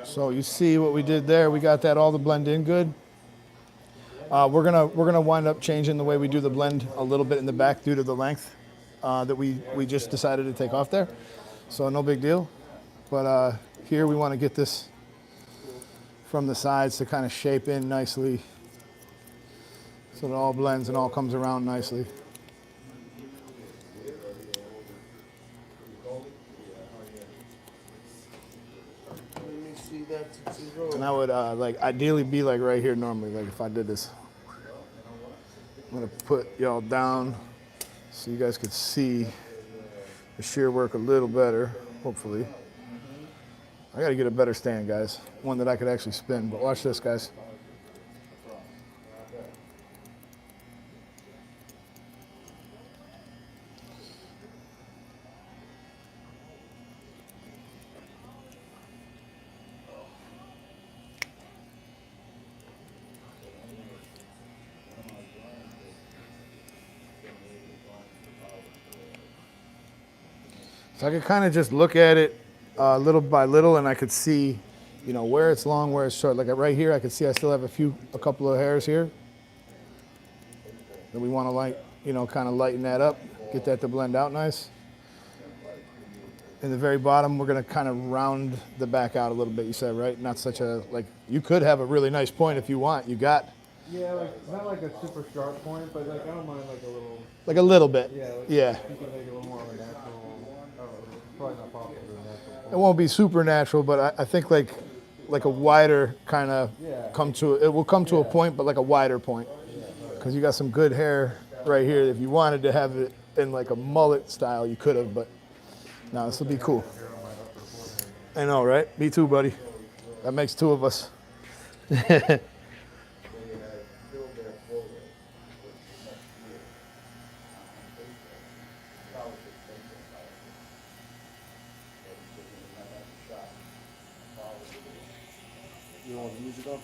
So you see what we did there. We got that all to blend in good. We're gonna wind up changing the way we do the blend a little bit in the back due to the length that we just decided to take off there. So no big deal. But here we want to get this from the sides to kind of shape in nicely, so it all blends and all comes around nicely. And I would like ideally be like right here normally, like if I did this. I'm gonna put y'all down so you guys could see the shear work a little better, hopefully. I gotta get a better stand, guys. One that I could actually spin, but watch this, guys. So I could kind of just look at it little by little, and I could see, you know, where it's long, where it's short. Like right here, I could see I still have a couple of hairs here that we want to kind of lighten that up, get that to blend out nice. In the very bottom, we're gonna kind of round the back out a little bit. You said, right? Not such a, like, you could have a really nice point if you want. You got Yeah, like not like a super sharp point, but like I don't mind like a little. Like a little bit. Yeah. Like, Yeah. You can make it a little more of a natural. I don't know. It's probably not possible to do a natural point. It won't be super natural, but I think like a wider kind of Yeah. it will come to a Yeah. point, but like a wider point. Because you got some good hair right here. If you wanted to have it in like a mullet style, you could have, but no, this will be cool. I know, right? Me too, buddy. That makes two of us. You want the music up?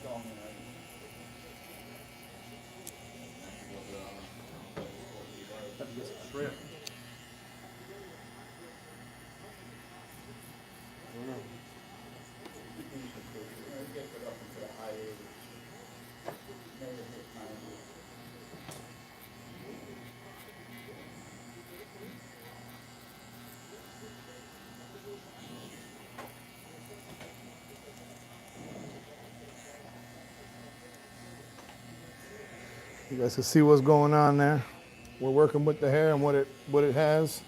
Have to get some shrimp. You guys can see what's going on there. We're working with the hair and what it has.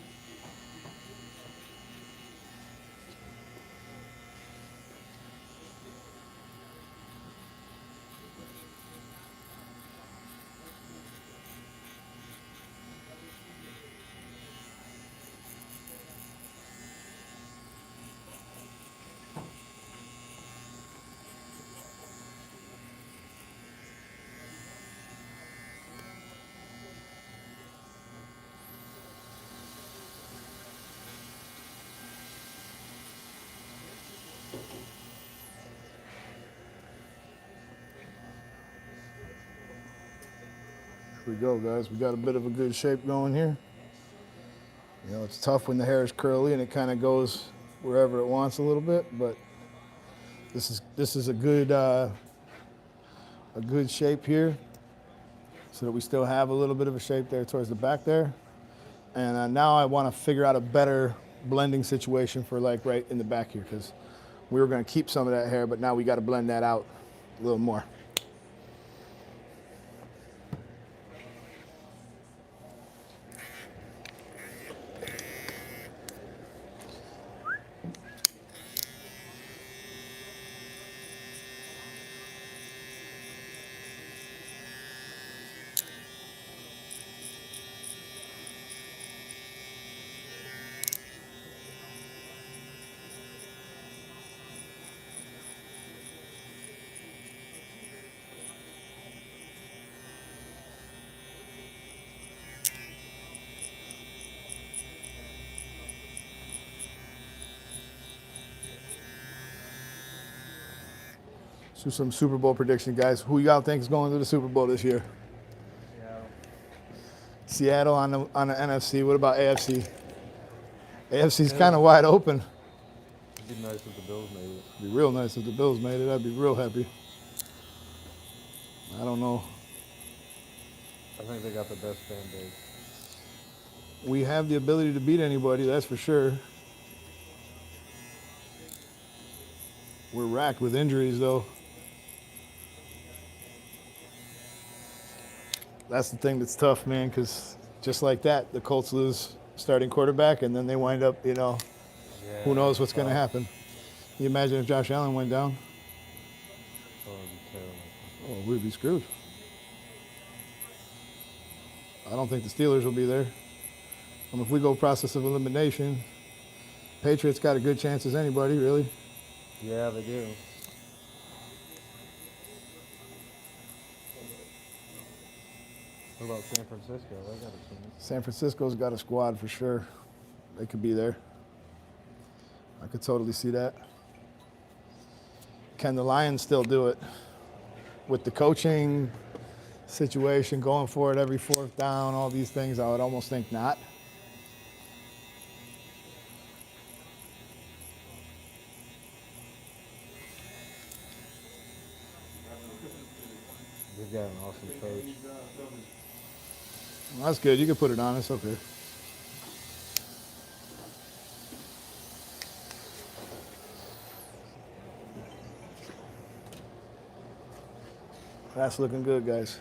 Here we go, guys. We got a bit of a good shape going here. You know, it's tough when the hair is curly and it kind of goes wherever it wants a little bit, but this is a good shape here, so that we still have a little bit of a shape there towards the back there. And now I want to figure out a better blending situation for like right in the back here, because we were going to keep some of that hair, but now we got to blend that out a little more. Let's do some Super Bowl prediction, guys. Who y'all think is going to the Super Bowl this year? Seattle on the NFC. What about AFC? AFC's kind of wide open. It'd be nice if the Bills made it. It'd be real nice if the Bills made it. I'd be real happy. I don't know. I think they got the best fan base. We have the ability to beat anybody, that's for sure. We're racked with injuries, though. That's the thing that's tough, man, because just like that, the Colts lose starting quarterback, and then they wind up, you know, Yeah, who knows what's going to happen. Can you imagine if Josh Allen went down? Oh, it'd be terrible. Oh, we'd be screwed. I don't think the Steelers will be there. If we go process of elimination, Patriots got a good chance as anybody, really. Yeah, they do. What about San Francisco? They got a chance. San Francisco's got a squad for sure. They could be there. I could totally see that. Can the Lions still do it? With the coaching situation, going for it every fourth down, all these things, I would almost think not. They've got an awesome coach. Well, that's good. You can put it on. It's okay. That's looking good, guys.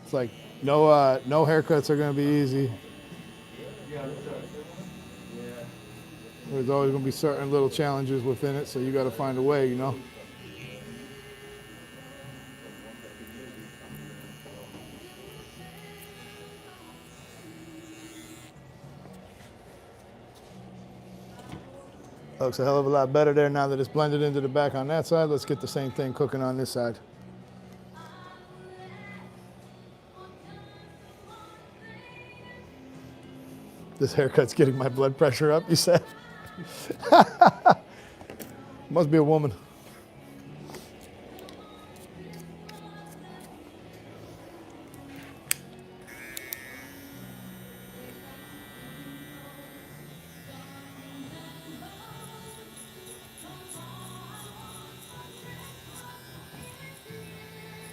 It's like no haircuts are gonna be easy. There's always gonna be certain little challenges within it, so you got to find a way, you know. Looks a hell of a lot better there now that it's blended into the back on that side. Let's get the same thing cooking on this side. This haircut's getting my blood pressure up, you said? Must be a woman.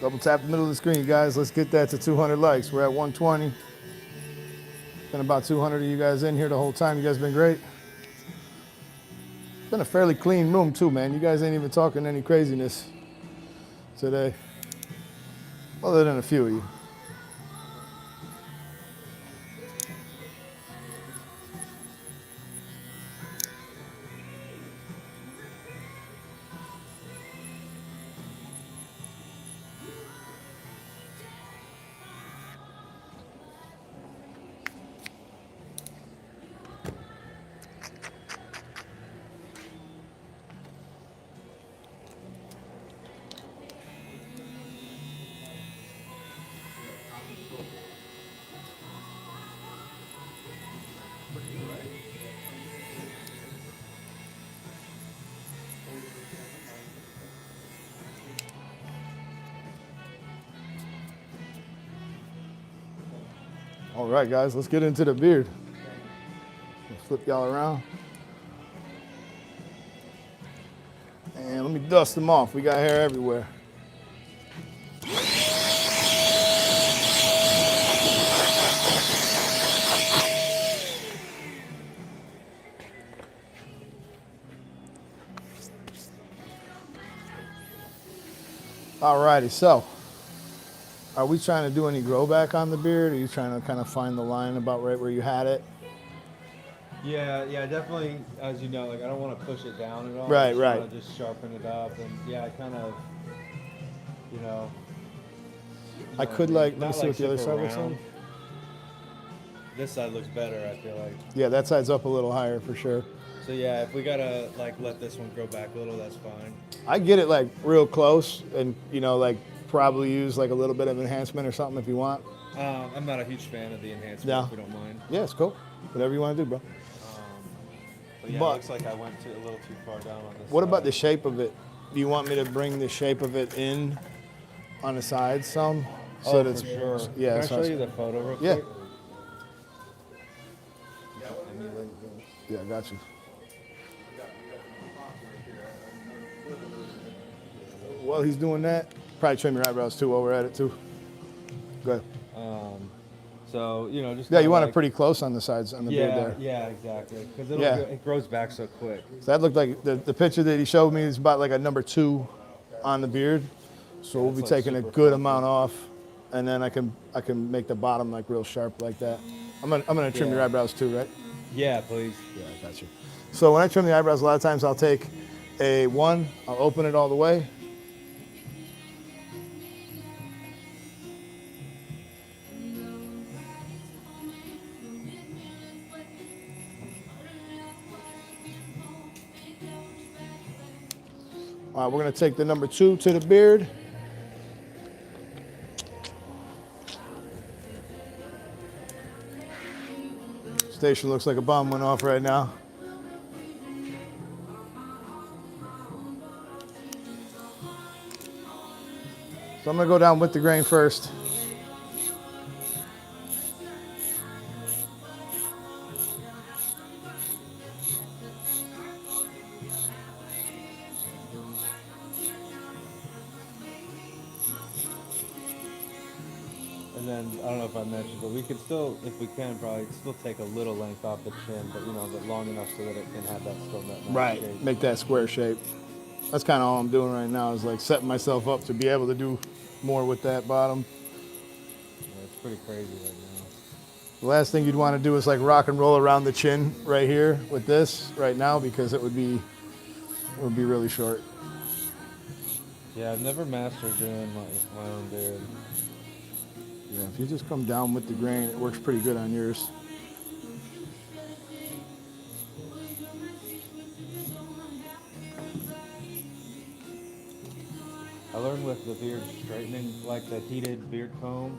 Double tap the middle of the screen, guys. Let's get that to 200 likes. We're at 120. Been about 200 of you guys in here the whole time. You guys been great. It's been a fairly clean room too, man. You guys ain't even talking any craziness today, other than a few of you. All right, guys, let's get into the beard. Let's flip y'all around. And let me dust them off. We got hair everywhere. All righty, so are we trying to do any grow back on the beard? Are you trying to kind of find the line about right where you had it? Yeah, definitely. As you know, like I don't want to push it down at all. Right, I just right. wanna just sharpen it up, and yeah, I kind of, you know. I could like, let me not see what the other super side looks like. round. This side looks better, I feel like. Yeah, that side's up a little higher for sure. So yeah, if we gotta like let this one grow back a little, that's fine. I get it like real close and, you know, like probably use like a little bit of enhancement or something if you want. I'm not a huge fan of the enhancement, No. if we don't mind. Yeah, it's cool. Whatever you want to do, bro. But yeah, But- it looks like I went a little too far down on this. What about side. the shape of it? Do you want me to bring the shape of it in on the sides some? Oh, that for sure. Yeah, Can I so show it's- you the photo real Yeah. quick? Yeah, I got you. While he's doing that, probably trim your eyebrows too while we're at it too. Go ahead. So, you know, just Yeah, you kinda want it like- pretty close on the sides, on the beard there. Yeah, exactly. Because Yeah. it grows back so quick. So that looked like, the picture that he showed me is about like a number 2 on the beard. So we'll be That's, like, taking a super good fluffy. amount off, and then I can make the bottom like real sharp like that. I'm gonna trim your Yeah. eyebrows too, right? Yeah, please. Yeah, I got you. So when I trim the eyebrows, a lot of times I'll take I'll open it all the way. All right, we're gonna take the number 2 to the beard. Station looks like a bomb went off right now. So I'm gonna go down with the grain first. And then, I don't know if I mentioned, but we could still, if we can, probably still take a little length off the chin, but you know, but long enough so that it can have that still that nice Right, shape. make that square shape. That's kind of all I'm doing right now is like setting myself up to be able to do more with that bottom. Yeah, it's pretty crazy right now. The last thing you'd want to do is like rock and roll around the chin right here with this right now because it would be really short. Yeah, I've never mastered doing my own beard. Yeah, if you just come down with the grain, it works pretty good on yours. I learned with the beard straightening, like the heated beard comb,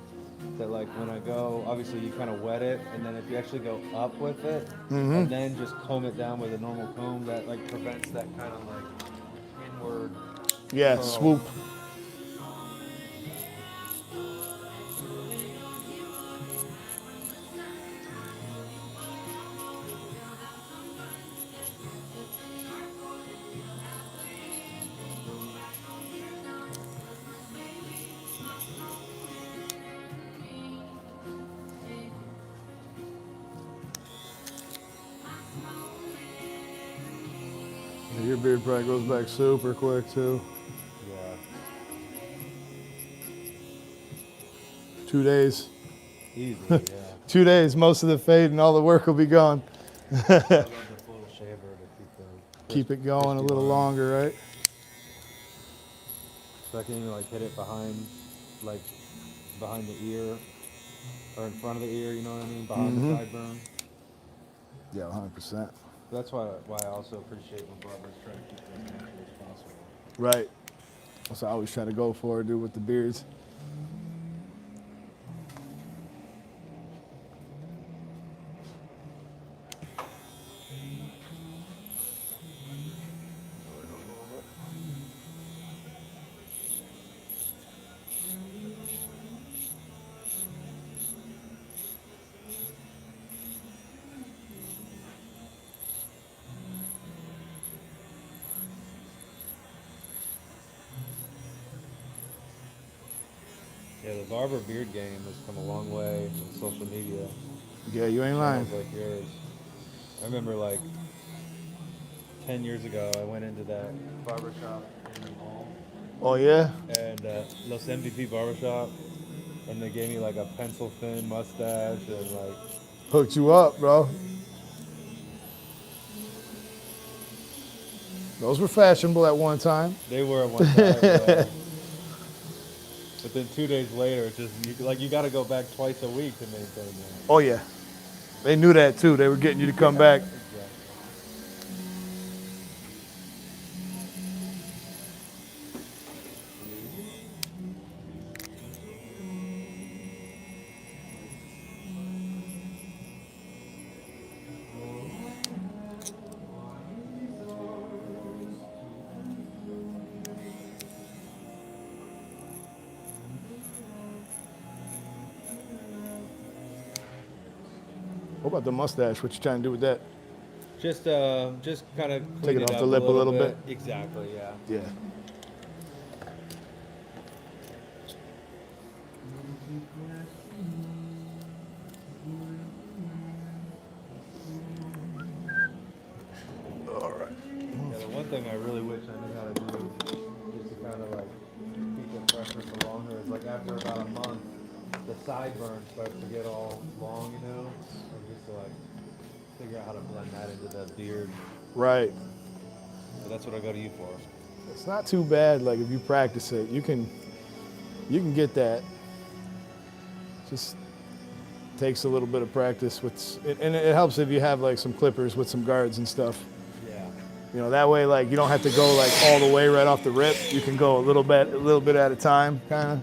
that like when I go, obviously you kind of wet it, and then if you actually go up with it, and then just comb it down with a normal comb, that like prevents that kind of like inward Yeah, curl. swoop. Your beard probably goes back super quick too. Yeah. 2 days. Easy, yeah. 2 days, most of the fade and all the work will be gone. I love the full shaver to Keep it going a little longer, right? So I can even like hit it behind the ear, or in front of the ear, you know what I mean? Behind the sideburn. Yeah, 100%. That's why I also appreciate when barbers try to keep it as natural as possible. Right. That's what I always try to go for, dude, with the beards. Yeah, the barber beard game has come a long way with social media. Yeah, you ain't lying. Sounds like yours. I remember like 10 years ago, I went into that barber shop in the mall, Oh, yeah? and Los MVP barbershop, and they gave me like a pencil thin mustache and like, Hooked you up, bro. Those were fashionable at one time. they were at one time. But then 2 days later, it's just you got to go back twice a week to maintain that. Oh, yeah. They knew that, too. They were getting you to come back. Exactly. What about the mustache? What you trying to do with that? Just kind of Take it off the lip a little bit. Exactly, yeah. Yeah. All right. Yeah, the one thing I really wish I knew how to do is to kind of like keep it fresher for longer is like after about a month, the sideburn starts to get all long, you know? And just to like figure out how to blend that into the beard. Right. So that's what I go to you for. It's not too bad. Like if you practice it, you can get that. Just takes a little bit of practice and it helps if you have like some clippers with some guards and stuff. Yeah. You know, that way like you don't have to go like all the way right off the rip. You can go a little bit at a time, kind of.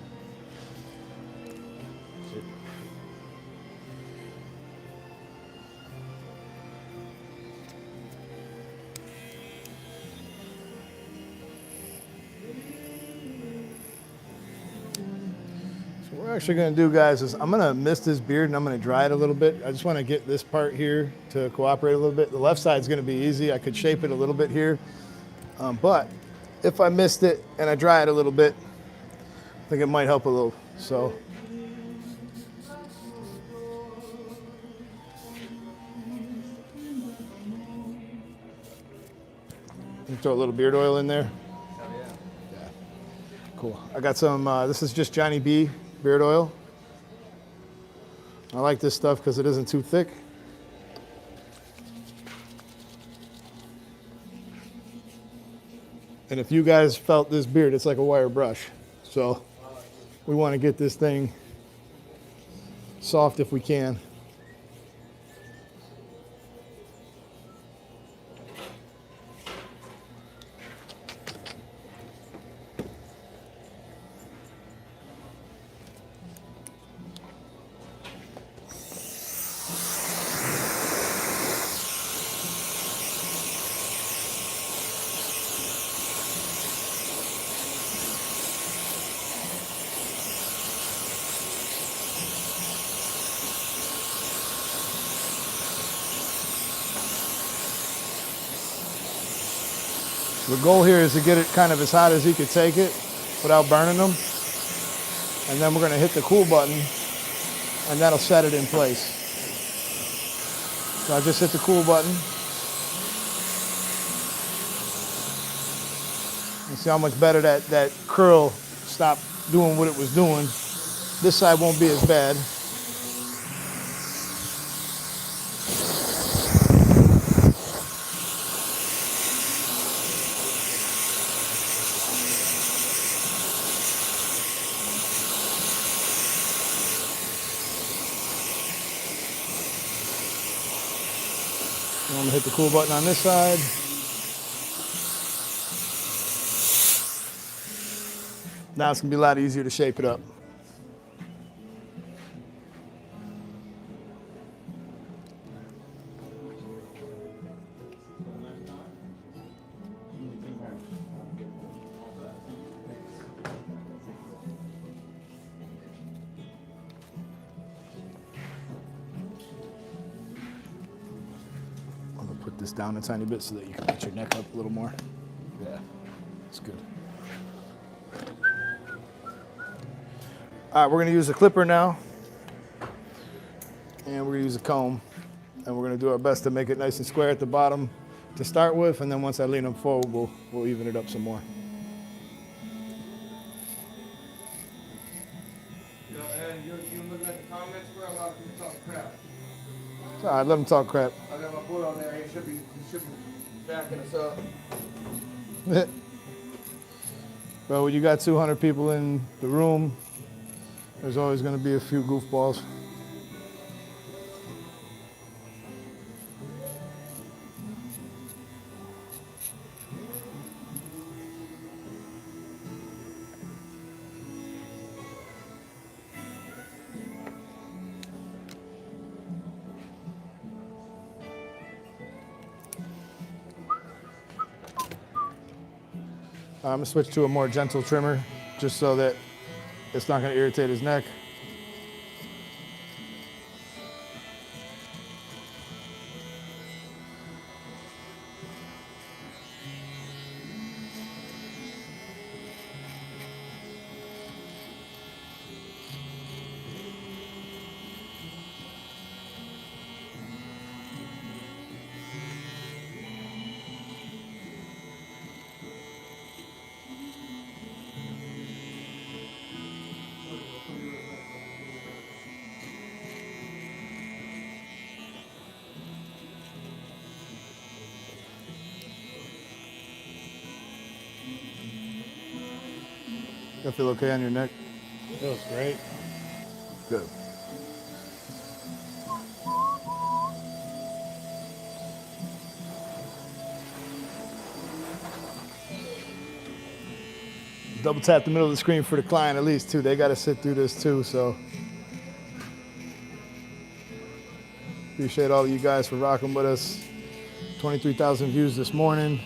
What we're actually going to do, guys, is I'm going to mist this beard and I'm going to dry it a little bit. I just want to get this part here to cooperate a little bit. The left side's going to be easy. I could shape it a little bit here. But if I mist it and I dry it a little bit, I think it might help a little. So. Throw a little beard oil in there. Cool. I got some, this is just Johnny B beard oil. I like this stuff because it isn't too thick. And if you guys felt this beard, it's like a wire brush. So we want to get this thing soft if we can. The goal here is to get it kind of as hot as you could take it without burning them. And then we're going to hit the cool button and that'll set it in place. So I just hit the cool button. You see how much better that curl stopped doing what it was doing. This side won't be as bad. I'm gonna hit the cool button on this side. Now it's gonna be a lot easier to shape it up. Put this down a tiny bit so that you can get your neck up a little more. Yeah, that's good. All right, we're gonna use a clipper now. And we're gonna use a comb. And we're gonna do our best to make it nice and square at the bottom to start with. And then once I lean them forward, we'll even it up some more. And you looking at the comments, bro? A lot of people talking crap. All right, let them talk crap. I got my boy on there. He should be backing us up. Bro, when you got 200 people in the room, there's always going to be a few goofballs. I'm gonna switch to a more gentle trimmer just so that it's not gonna irritate his neck. That feel okay on your neck? Feels great. Good. Double tap the middle of the screen for the client at least too. They got to sit through this too, so. Appreciate all of you guys for rocking with us. 23,000 views this morning.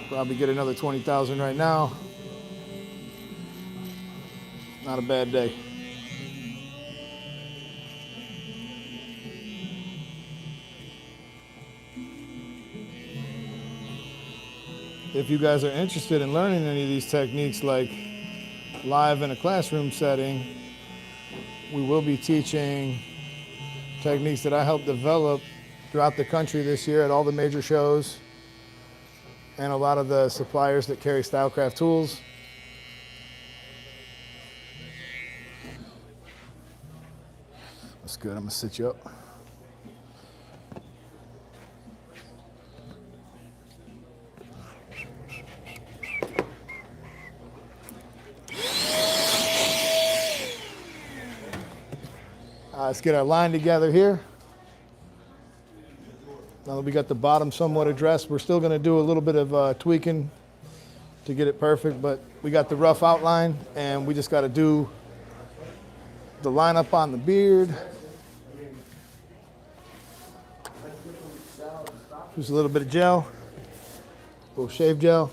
Probably get another 20,000 right now. Not a bad day. If you guys are interested in learning any of these techniques, like live in a classroom setting, we will be teaching techniques that I helped develop throughout the country this year at all the major shows and a lot of the suppliers that carry Stylecraft tools. good. I'm gonna sit you up. Let's get our line together here. Now that we got the bottom somewhat addressed, we're still gonna do a little bit of tweaking to get it perfect, but we got the rough outline and we just gotta do the lineup on the beard. Just a little bit of gel, a little shave gel.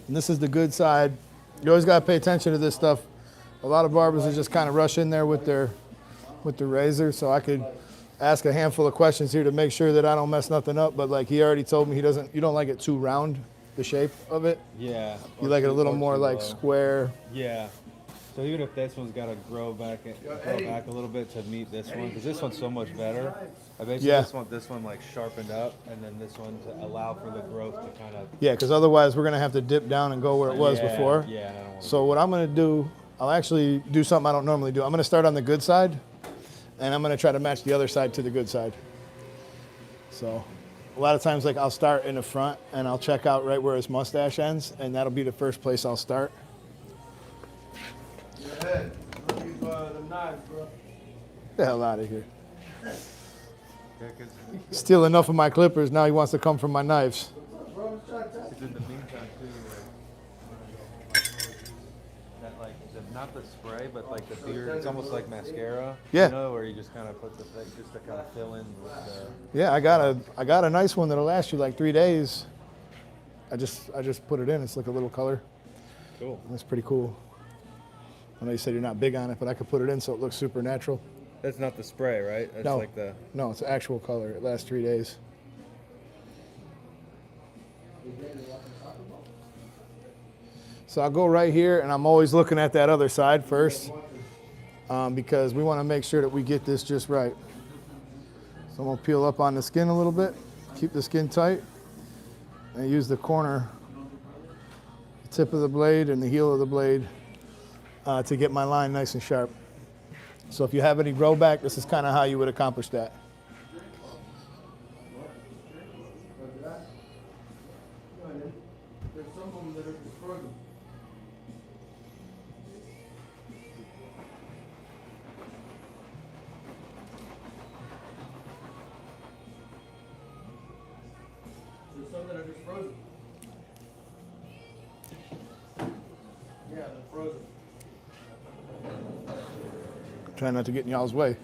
And this is the good side. You always gotta pay attention to this stuff. A lot of barbers will just kind of rush in there with the razor, so I could ask a handful of questions here to make sure that I don't mess nothing up. But like he already told me, you don't like it too round, the shape of it. Yeah. You like it a little more like low. square. Yeah. So even if this one's got to grow back a little bit to meet this one, because this one's so much better. I basically just want this one like sharpened up, and then this one to allow for the growth to kind of. Yeah, because otherwise we're gonna have to dip down and go where it was before. Yeah, and I don't want So what I'm gonna do, I'll actually do something I don't normally do. I'm gonna start on the good side, and I'm gonna try to match the other side to the good side. So a lot of times, like I'll start in the front, and I'll check out right where his mustache ends, and that'll be the first place I'll start. Go ahead. Look at the knives, bro. Get the hell out of here. Yeah, 'cause Steal enough of my clippers, now he wants to come from my knives. it's in the meantime too, that like not the spray, but like the beard. It's almost like mascara. Yeah. You know, where you just kind of put the thing just to kind of fill in with the. Yeah, I got a nice one that'll last you like 3 days. I just put it in. It's like a little color. Cool. That's pretty cool. I know you said you're not big on it, but I could put it in so it looks super natural. That's not the spray, right? That's No. like the. No, it's actual color. It lasts 3 days. So I'll go right here, and I'm always looking at that other side first because we want to make sure that we get this just right. So I'm going to peel up on the skin a little bit, keep the skin tight, and use the corner, the tip of the blade and the heel of the blade to get my line nice and sharp. So if you have any grow back, this is kind of how you would accomplish that. There's some of them that are just frozen. There's some that are just frozen. Yeah, they're frozen. Try not to get in y'all's way.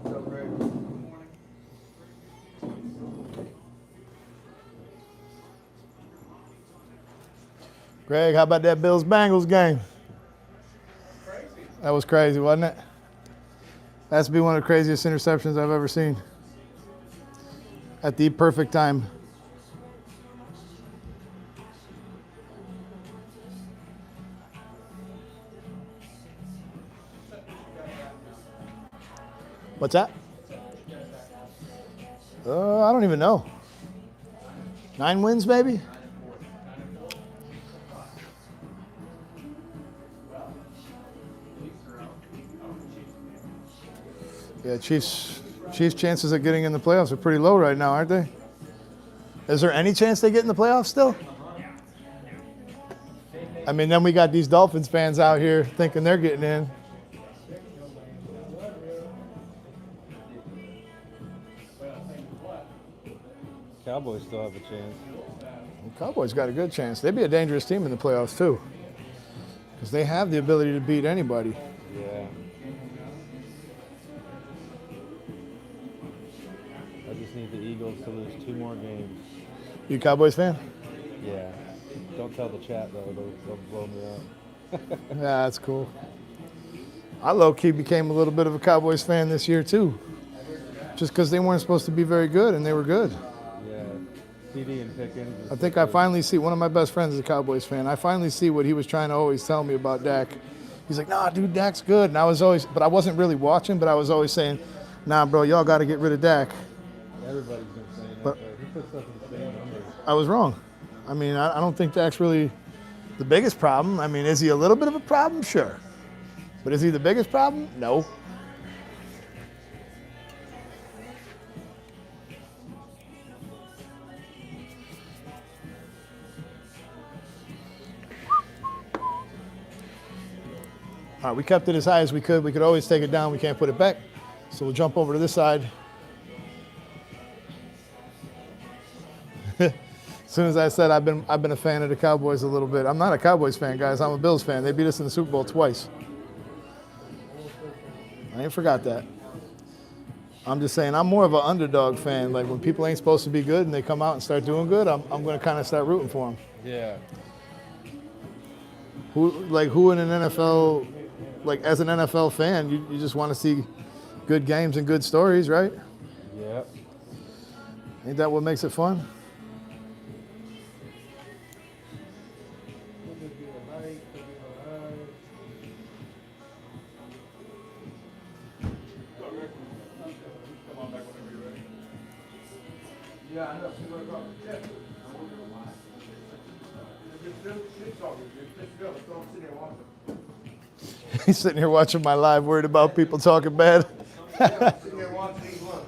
What's up, Greg? Greg, how about that Bills Bengals game? That was crazy, wasn't it? That's to be one of the craziest interceptions I've ever seen. At the perfect time. What's that? I don't even know. 9 wins, maybe? Yeah, Chiefs' chances of getting in the playoffs are pretty low right now, aren't they? Is there any chance they get in the playoffs still? I mean, then we got these Dolphins fans out here thinking they're getting in. Cowboys still have a chance. The Cowboys got a good chance. They'd be a dangerous team in the playoffs too, because they have the ability to beat anybody. Yeah. I just need the Eagles to lose 2 more games. You a Cowboys fan? Yeah. Don't tell the chat though; they'll blow me up. Yeah, that's cool. I low-key became a little bit of a Cowboys fan this year too, just because they weren't supposed to be very good and they were good. Yeah. CD and Pickens. I think I finally see, one of my best friends is a Cowboys fan. I finally see what he was trying to always tell me about Dak. He's like, nah, dude, Dak's good. And I wasn't really watching, but I was always saying, nah, bro, y'all got to get rid of Dak. Everybody's been saying But- that, but he puts up the same numbers. I was wrong. I mean, I don't think Dak's really the biggest problem. I mean, is he a little bit of a problem? Sure. But is he the biggest problem? No. All right, we kept it as high as we could. We could always take it down. We can't put it back. So we'll jump over to this side. As soon as I said I've been a fan of the Cowboys a little bit. I'm not a Cowboys fan, guys. I'm a Bills fan. They beat us in the Super Bowl twice. I ain't forgot that. I'm just saying I'm more of an underdog fan. Like when people ain't supposed to be good and they come out and start doing good, I'm going to kind of start rooting for them. Yeah. Who in an NFL, like as an NFL fan, you just want to see good games and good stories, right? Yep. Ain't that what makes it fun? Could be a light, could be a high. Yeah, I know. See what I got. Yeah. Just go. Don't sit there and watch them. He's sitting here watching my live, worried about people talking bad. Sit there and watch and eat lunch.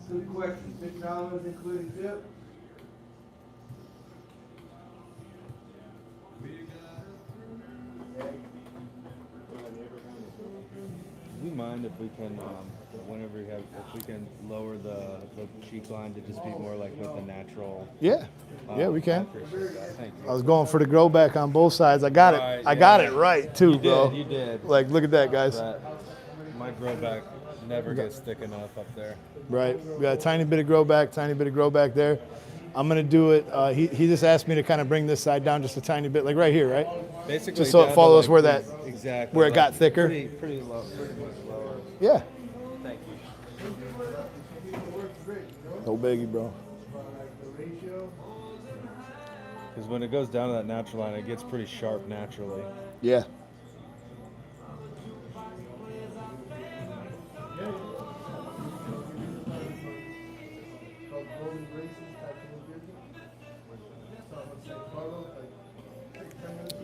Good question. $6 including tip. Do you mind if we can, whenever you have, if we can lower the cheek line to just be more like with the natural? Yeah, we I can. appreciate that. Thank you. I was going for the grow back on both sides. I got it. Right, I got yeah. it right too, You bro. did, you did. Like, look at that, guys. That, my grow back never gets thick enough up there. Right. We got a tiny bit of grow back there. I'm gonna do it. He just asked me to kind of bring this side down just a tiny bit, like right here, right? Basically, Just so it down to, follows like, where that, exactly where it like, got thicker. Pretty low, pretty much lower. Yeah. Thank you. No biggie, bro. Because when it goes down to that natural line, it gets pretty sharp naturally. Yeah.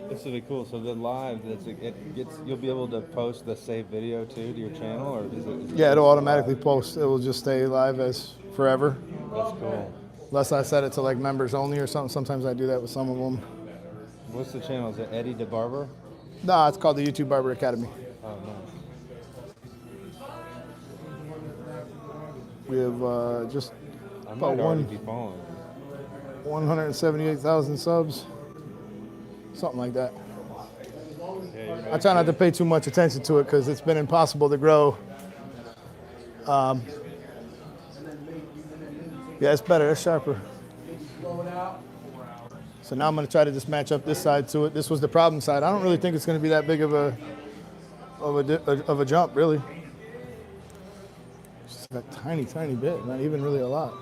This will be cool. So the live, it gets, you'll be able to post the saved video too to your channel, or is it Yeah, it'll automatically post. It will just stay live as forever. That's cool. Unless I set it to like members only or something. Sometimes I do that with some of them. What's the channel? Is it Eddie the Barber? No, it's called the YouTube Barber Academy. Oh, nice. We have just I about might already be following. 178,000 subs. Something like that. Yeah, you're I try not to pay too much attention to it because it's been impossible to grow. Yeah, it's better. It's sharper. So now I'm going to try to just match up this side to it. This was the problem side. I don't really think it's going to be that big of a jump, really. Just a tiny, tiny bit. Not even really a lot.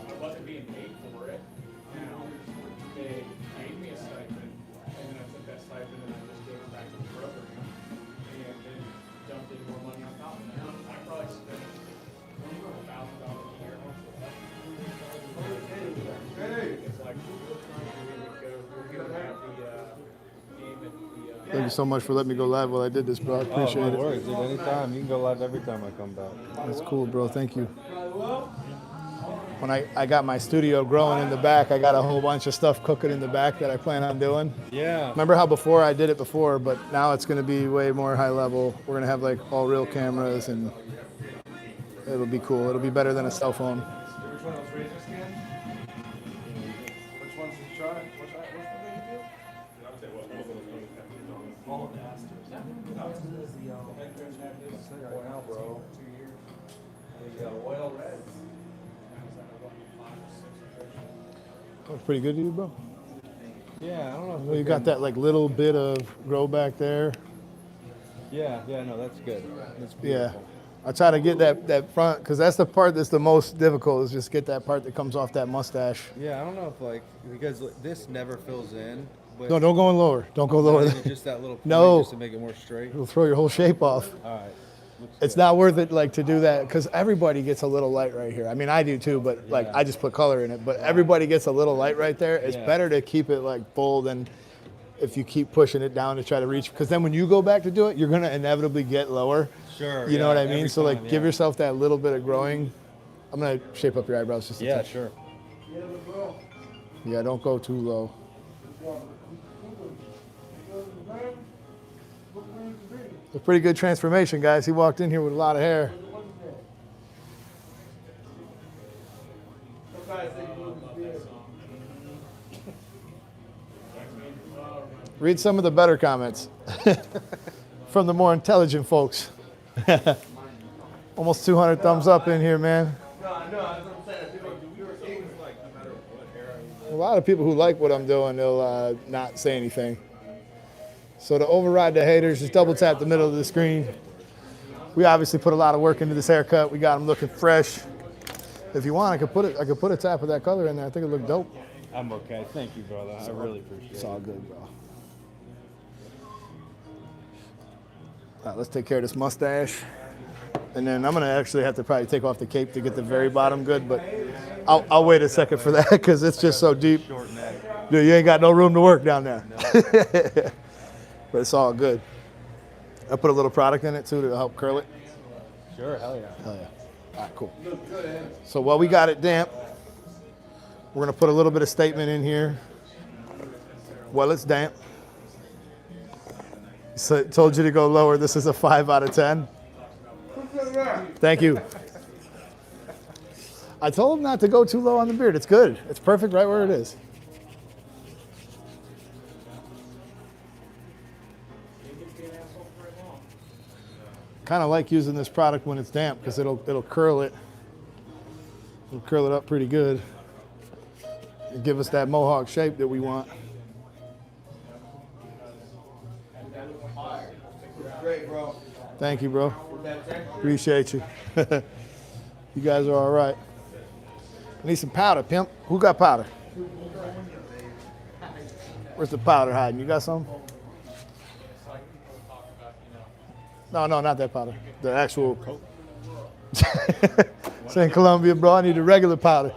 I wasn't being paid for it. Now, they paid me a stipend, and then I took that stipend and I just gave it back to the program, and then dumped in more money on top of that. I probably spent $1,000 a year. It's like, we're gonna have the game at the, Thank you so much for letting me go live while I did this, bro. I appreciate no it. worries, dude. Anytime. You can go live every time I come back. That's cool, bro. Thank you. when I got my studio growing in the back, I got a whole bunch of stuff cooking in the back that I plan on doing. Yeah. Remember how before I did it before, but now it's going to be way more high level. We're going to have like all real cameras, and it'll be cool. It'll be better than a cell phone. Which one of those razors again? Which ones did you try? Which one did you do? All of them. Wow, bro. You got oil reds. Looks pretty good to you, bro. Yeah, I don't know. If Well, you got that like little bit of grow back there. Yeah, no, that's good. That's Yeah. beautiful. I try to get that front, because that's the part that's the most difficult, is just get that part that comes off that mustache. Yeah, I don't know if like, because this never fills in. But No, don't go in lower. Don't go not lower. even just that little point, No. just to make it more straight. It'll throw your whole shape off. All right. Looks It's good. not worth it like to do that, because everybody gets a little light right here. I mean, I do too, but like Yeah. I just put color in it. But everybody gets a little light right there. It's Yeah. better to keep it like full than if you keep pushing it down to try to reach. Because then when you go back to do it, you're gonna inevitably get lower. Sure. You know yeah, what I mean? every So like, time, give yeah. yourself that little bit of growing. I'm gonna shape up your eyebrows just a Yeah, touch. sure. Yeah, don't go too low. A pretty good transformation, guys. He walked in here with a lot of hair. Read some of the better comments from the more intelligent folks. Almost 200 thumbs up in here, man. A lot of people who like what I'm doing, they'll not say anything. So to override the haters, just double tap the middle of the screen. We obviously put a lot of work into this haircut. We got him looking fresh. If you want, I could put a tap of that color in there. I think it looked dope. I'm okay. Thank you, brother. I really appreciate It's it. all good, bro. All right, let's take care of this mustache. And then I'm gonna actually have to probably take off the cape to get the very bottom good, but I'll wait a second for that because it's just so deep. Short neck. Dude, you ain't got no room to work down there. But it's all good. I put a little product in it too to help curl it. Sure, hell yeah. Hell yeah. All right, cool. So while we got it damp, we're gonna put a little bit of statement in here. While it's damp. So told you to go lower. This is a 5 out of 10. Thank you. I told him not to go too low on the beard. It's good. It's perfect right where it is. Kind of like using this product when it's damp because it'll curl it. It'll curl it up pretty good. And give us that Mohawk shape that we want. Great, bro. Thank you, bro. Appreciate you. You guys are all right. I need some powder, pimp. Who got powder? Where's the powder hiding? You got some? No, not that powder. The actual. It's in Colombia, bro. I need the regular powder.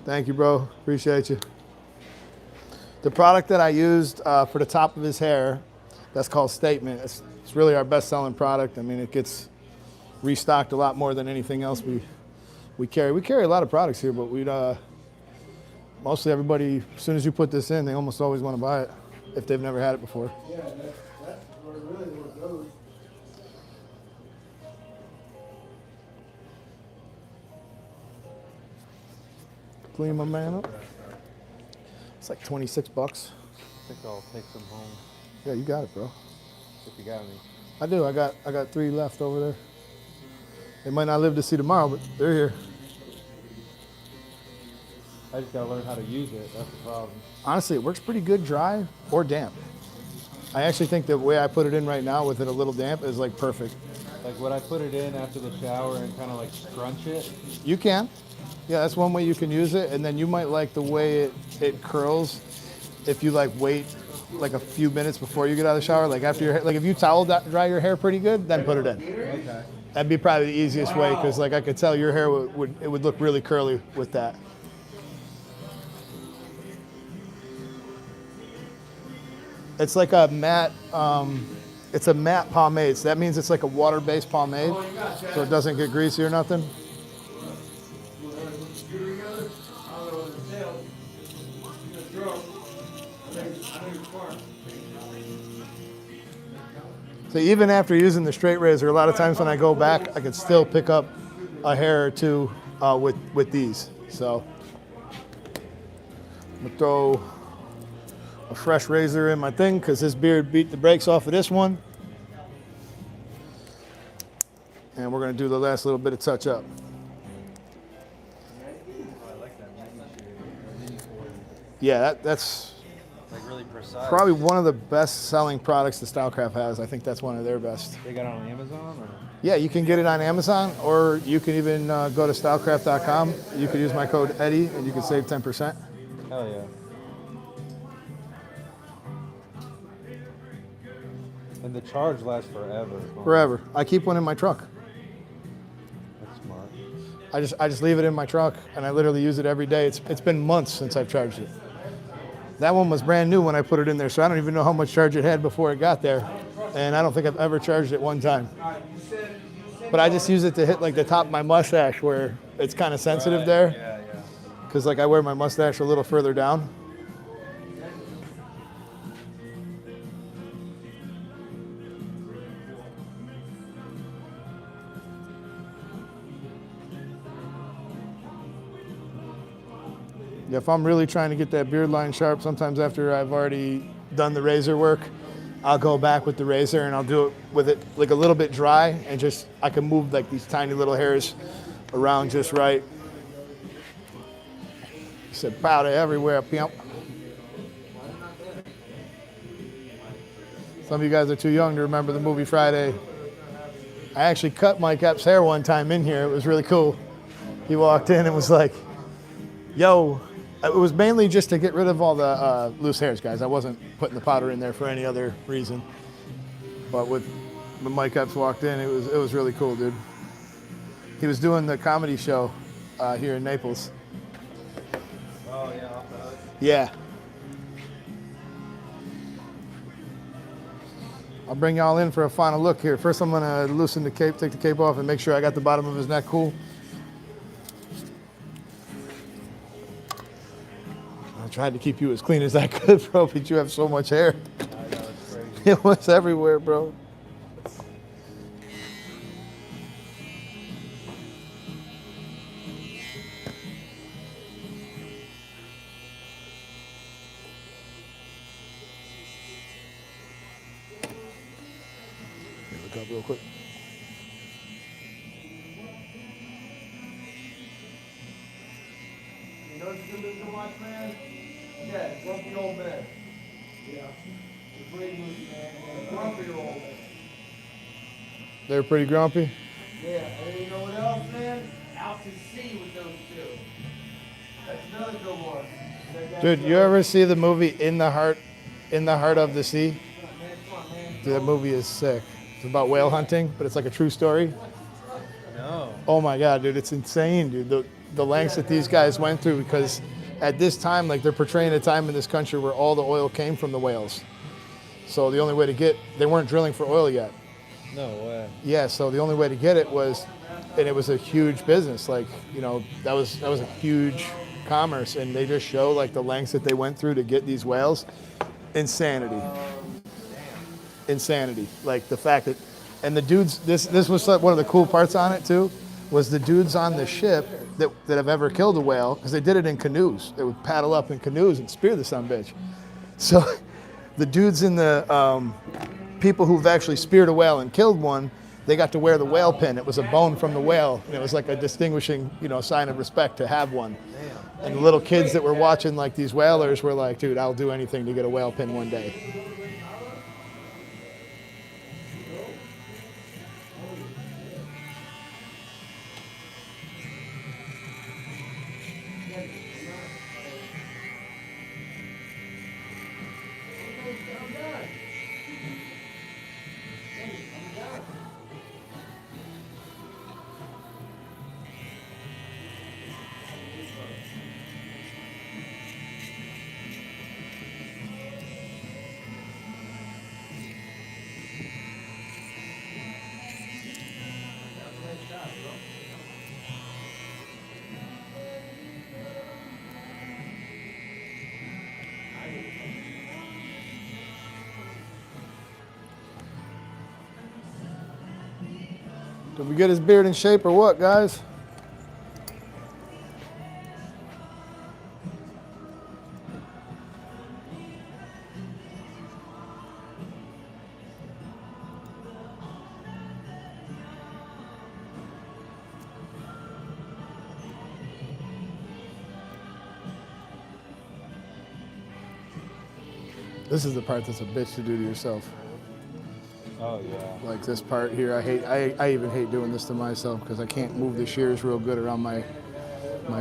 Thank you, bro. Appreciate you. The product that I used for the top of his hair, that's called Statement. It's really our best-selling product. I mean, it gets restocked a lot more than anything else we carry. We carry a lot of products here, but mostly everybody, as soon as you put this in, they almost always want to buy it if they've never had it before. Yeah, that's where it goes. Clean my man up. It's like 26 bucks. I think I'll take some home Yeah, you got it, bro. if you got any. I do. I got 3 left over there. They might not live to see tomorrow, but they're here. I just gotta learn how to use it. That's the problem. Honestly, it works pretty good dry or damp. I actually think the way I put it in right now with it a little damp is like perfect. Like, would I put it in after the shower and kind of like scrunch it? You can. Yeah, that's one way you can use it. And then you might like the way it curls if you like wait like a few minutes before you get out of the shower. Like after your like if you towel dry your hair pretty good, then put it in. Okay. That'd be probably the easiest way because like I could tell your hair would look really curly with that. It's like a matte It's a matte pomade, so that means it's like a water-based pomade, so it doesn't get greasy or nothing. So even after using the straight razor, a lot of times when I go back, I can still pick up a hair or two with these. So I'm gonna throw a fresh razor in my thing because this beard beat the brakes off of this one. And we're gonna do the last little bit of touch up. Yeah, that's Like really precise. probably one of the best selling products that Stylecraft has. I think that's one of their best. They got it on Amazon or? Yeah, you can get it on Amazon, or you can even go to stylecraft.com. You could use my code Eddie and you can save 10%. Hell yeah. And the charge lasts forever. Forever. I keep one in my truck. That's smart. I just leave it in my truck and I literally use it every day. It's been months since I've charged it. That one was brand new when I put it in there, so I don't even know how much charge it had before it got there. And I don't think I've ever charged it one time. But I just use it to hit like the top of my mustache where it's kind of sensitive there. Yeah, yeah. Because like I wear my mustache a little further down. Yeah, if I'm really trying to get that beard line sharp, sometimes after I've already done the razor work, I'll go back with the razor and I'll do it with it like a little bit dry and just, I can move like these tiny little hairs around just right. He said powder everywhere, pimp. Some of you guys are too young to remember the movie Friday. I actually cut Mike Epps' hair one time in here. It was really cool. He walked in and was like, yo, it was mainly just to get rid of all the loose hairs, guys. I wasn't putting the powder in there for any other reason. But when Mike Epps walked in, it was really cool, dude. He was doing the comedy show here in Naples. Oh yeah, off the hook. Yeah. I'll bring y'all in for a final look here. First, I'm gonna loosen the cape, take the cape off, and make sure I got the bottom of his neck cool. I tried to keep you as clean as I could, bro, but you have so much hair. I know, it's crazy. It was everywhere, bro. Look up real quick. You know what you can listen to watch, man? Yeah, grumpy old man. Yeah. The great movie, man. A grumpy old man. They're pretty grumpy. Yeah, and you know what else, man? Out to sea with those two. That's another good one. Dude, you ever see the movie In the Heart of the Sea? Dude, that movie is sick. It's about whale hunting, but it's like a true story. No. Oh my God, dude, it's insane, dude. The lengths that these guys went through, because at this time, like they're portraying a time in this country where all the oil came from the whales. So the only way to they weren't drilling for oil yet. No way. Yeah, so the only way to get it was, and it was a huge business. Like, you know, that was a huge commerce, and they just show like the lengths that they went through to get these whales. Insanity. Insanity. Like the fact that, and the dudes, this was one of the cool parts on it too, was the dudes on the ship that have ever killed a whale, because they did it in canoes. They would paddle up in canoes and spear the sumbitch. So the dudes in the, people who've actually speared a whale and killed one, they got to wear the whale pin. It was a bone from the whale, and it was like a distinguishing, you know, sign of respect to have one. And the little kids that were watching like these whalers were like, dude, I'll do anything to get a whale pin one day. Did we get his beard in shape or what, guys? This is the part that's a bitch to do to yourself. Oh yeah. Like this part here, I even hate doing this to myself because I can't move the shears real good around my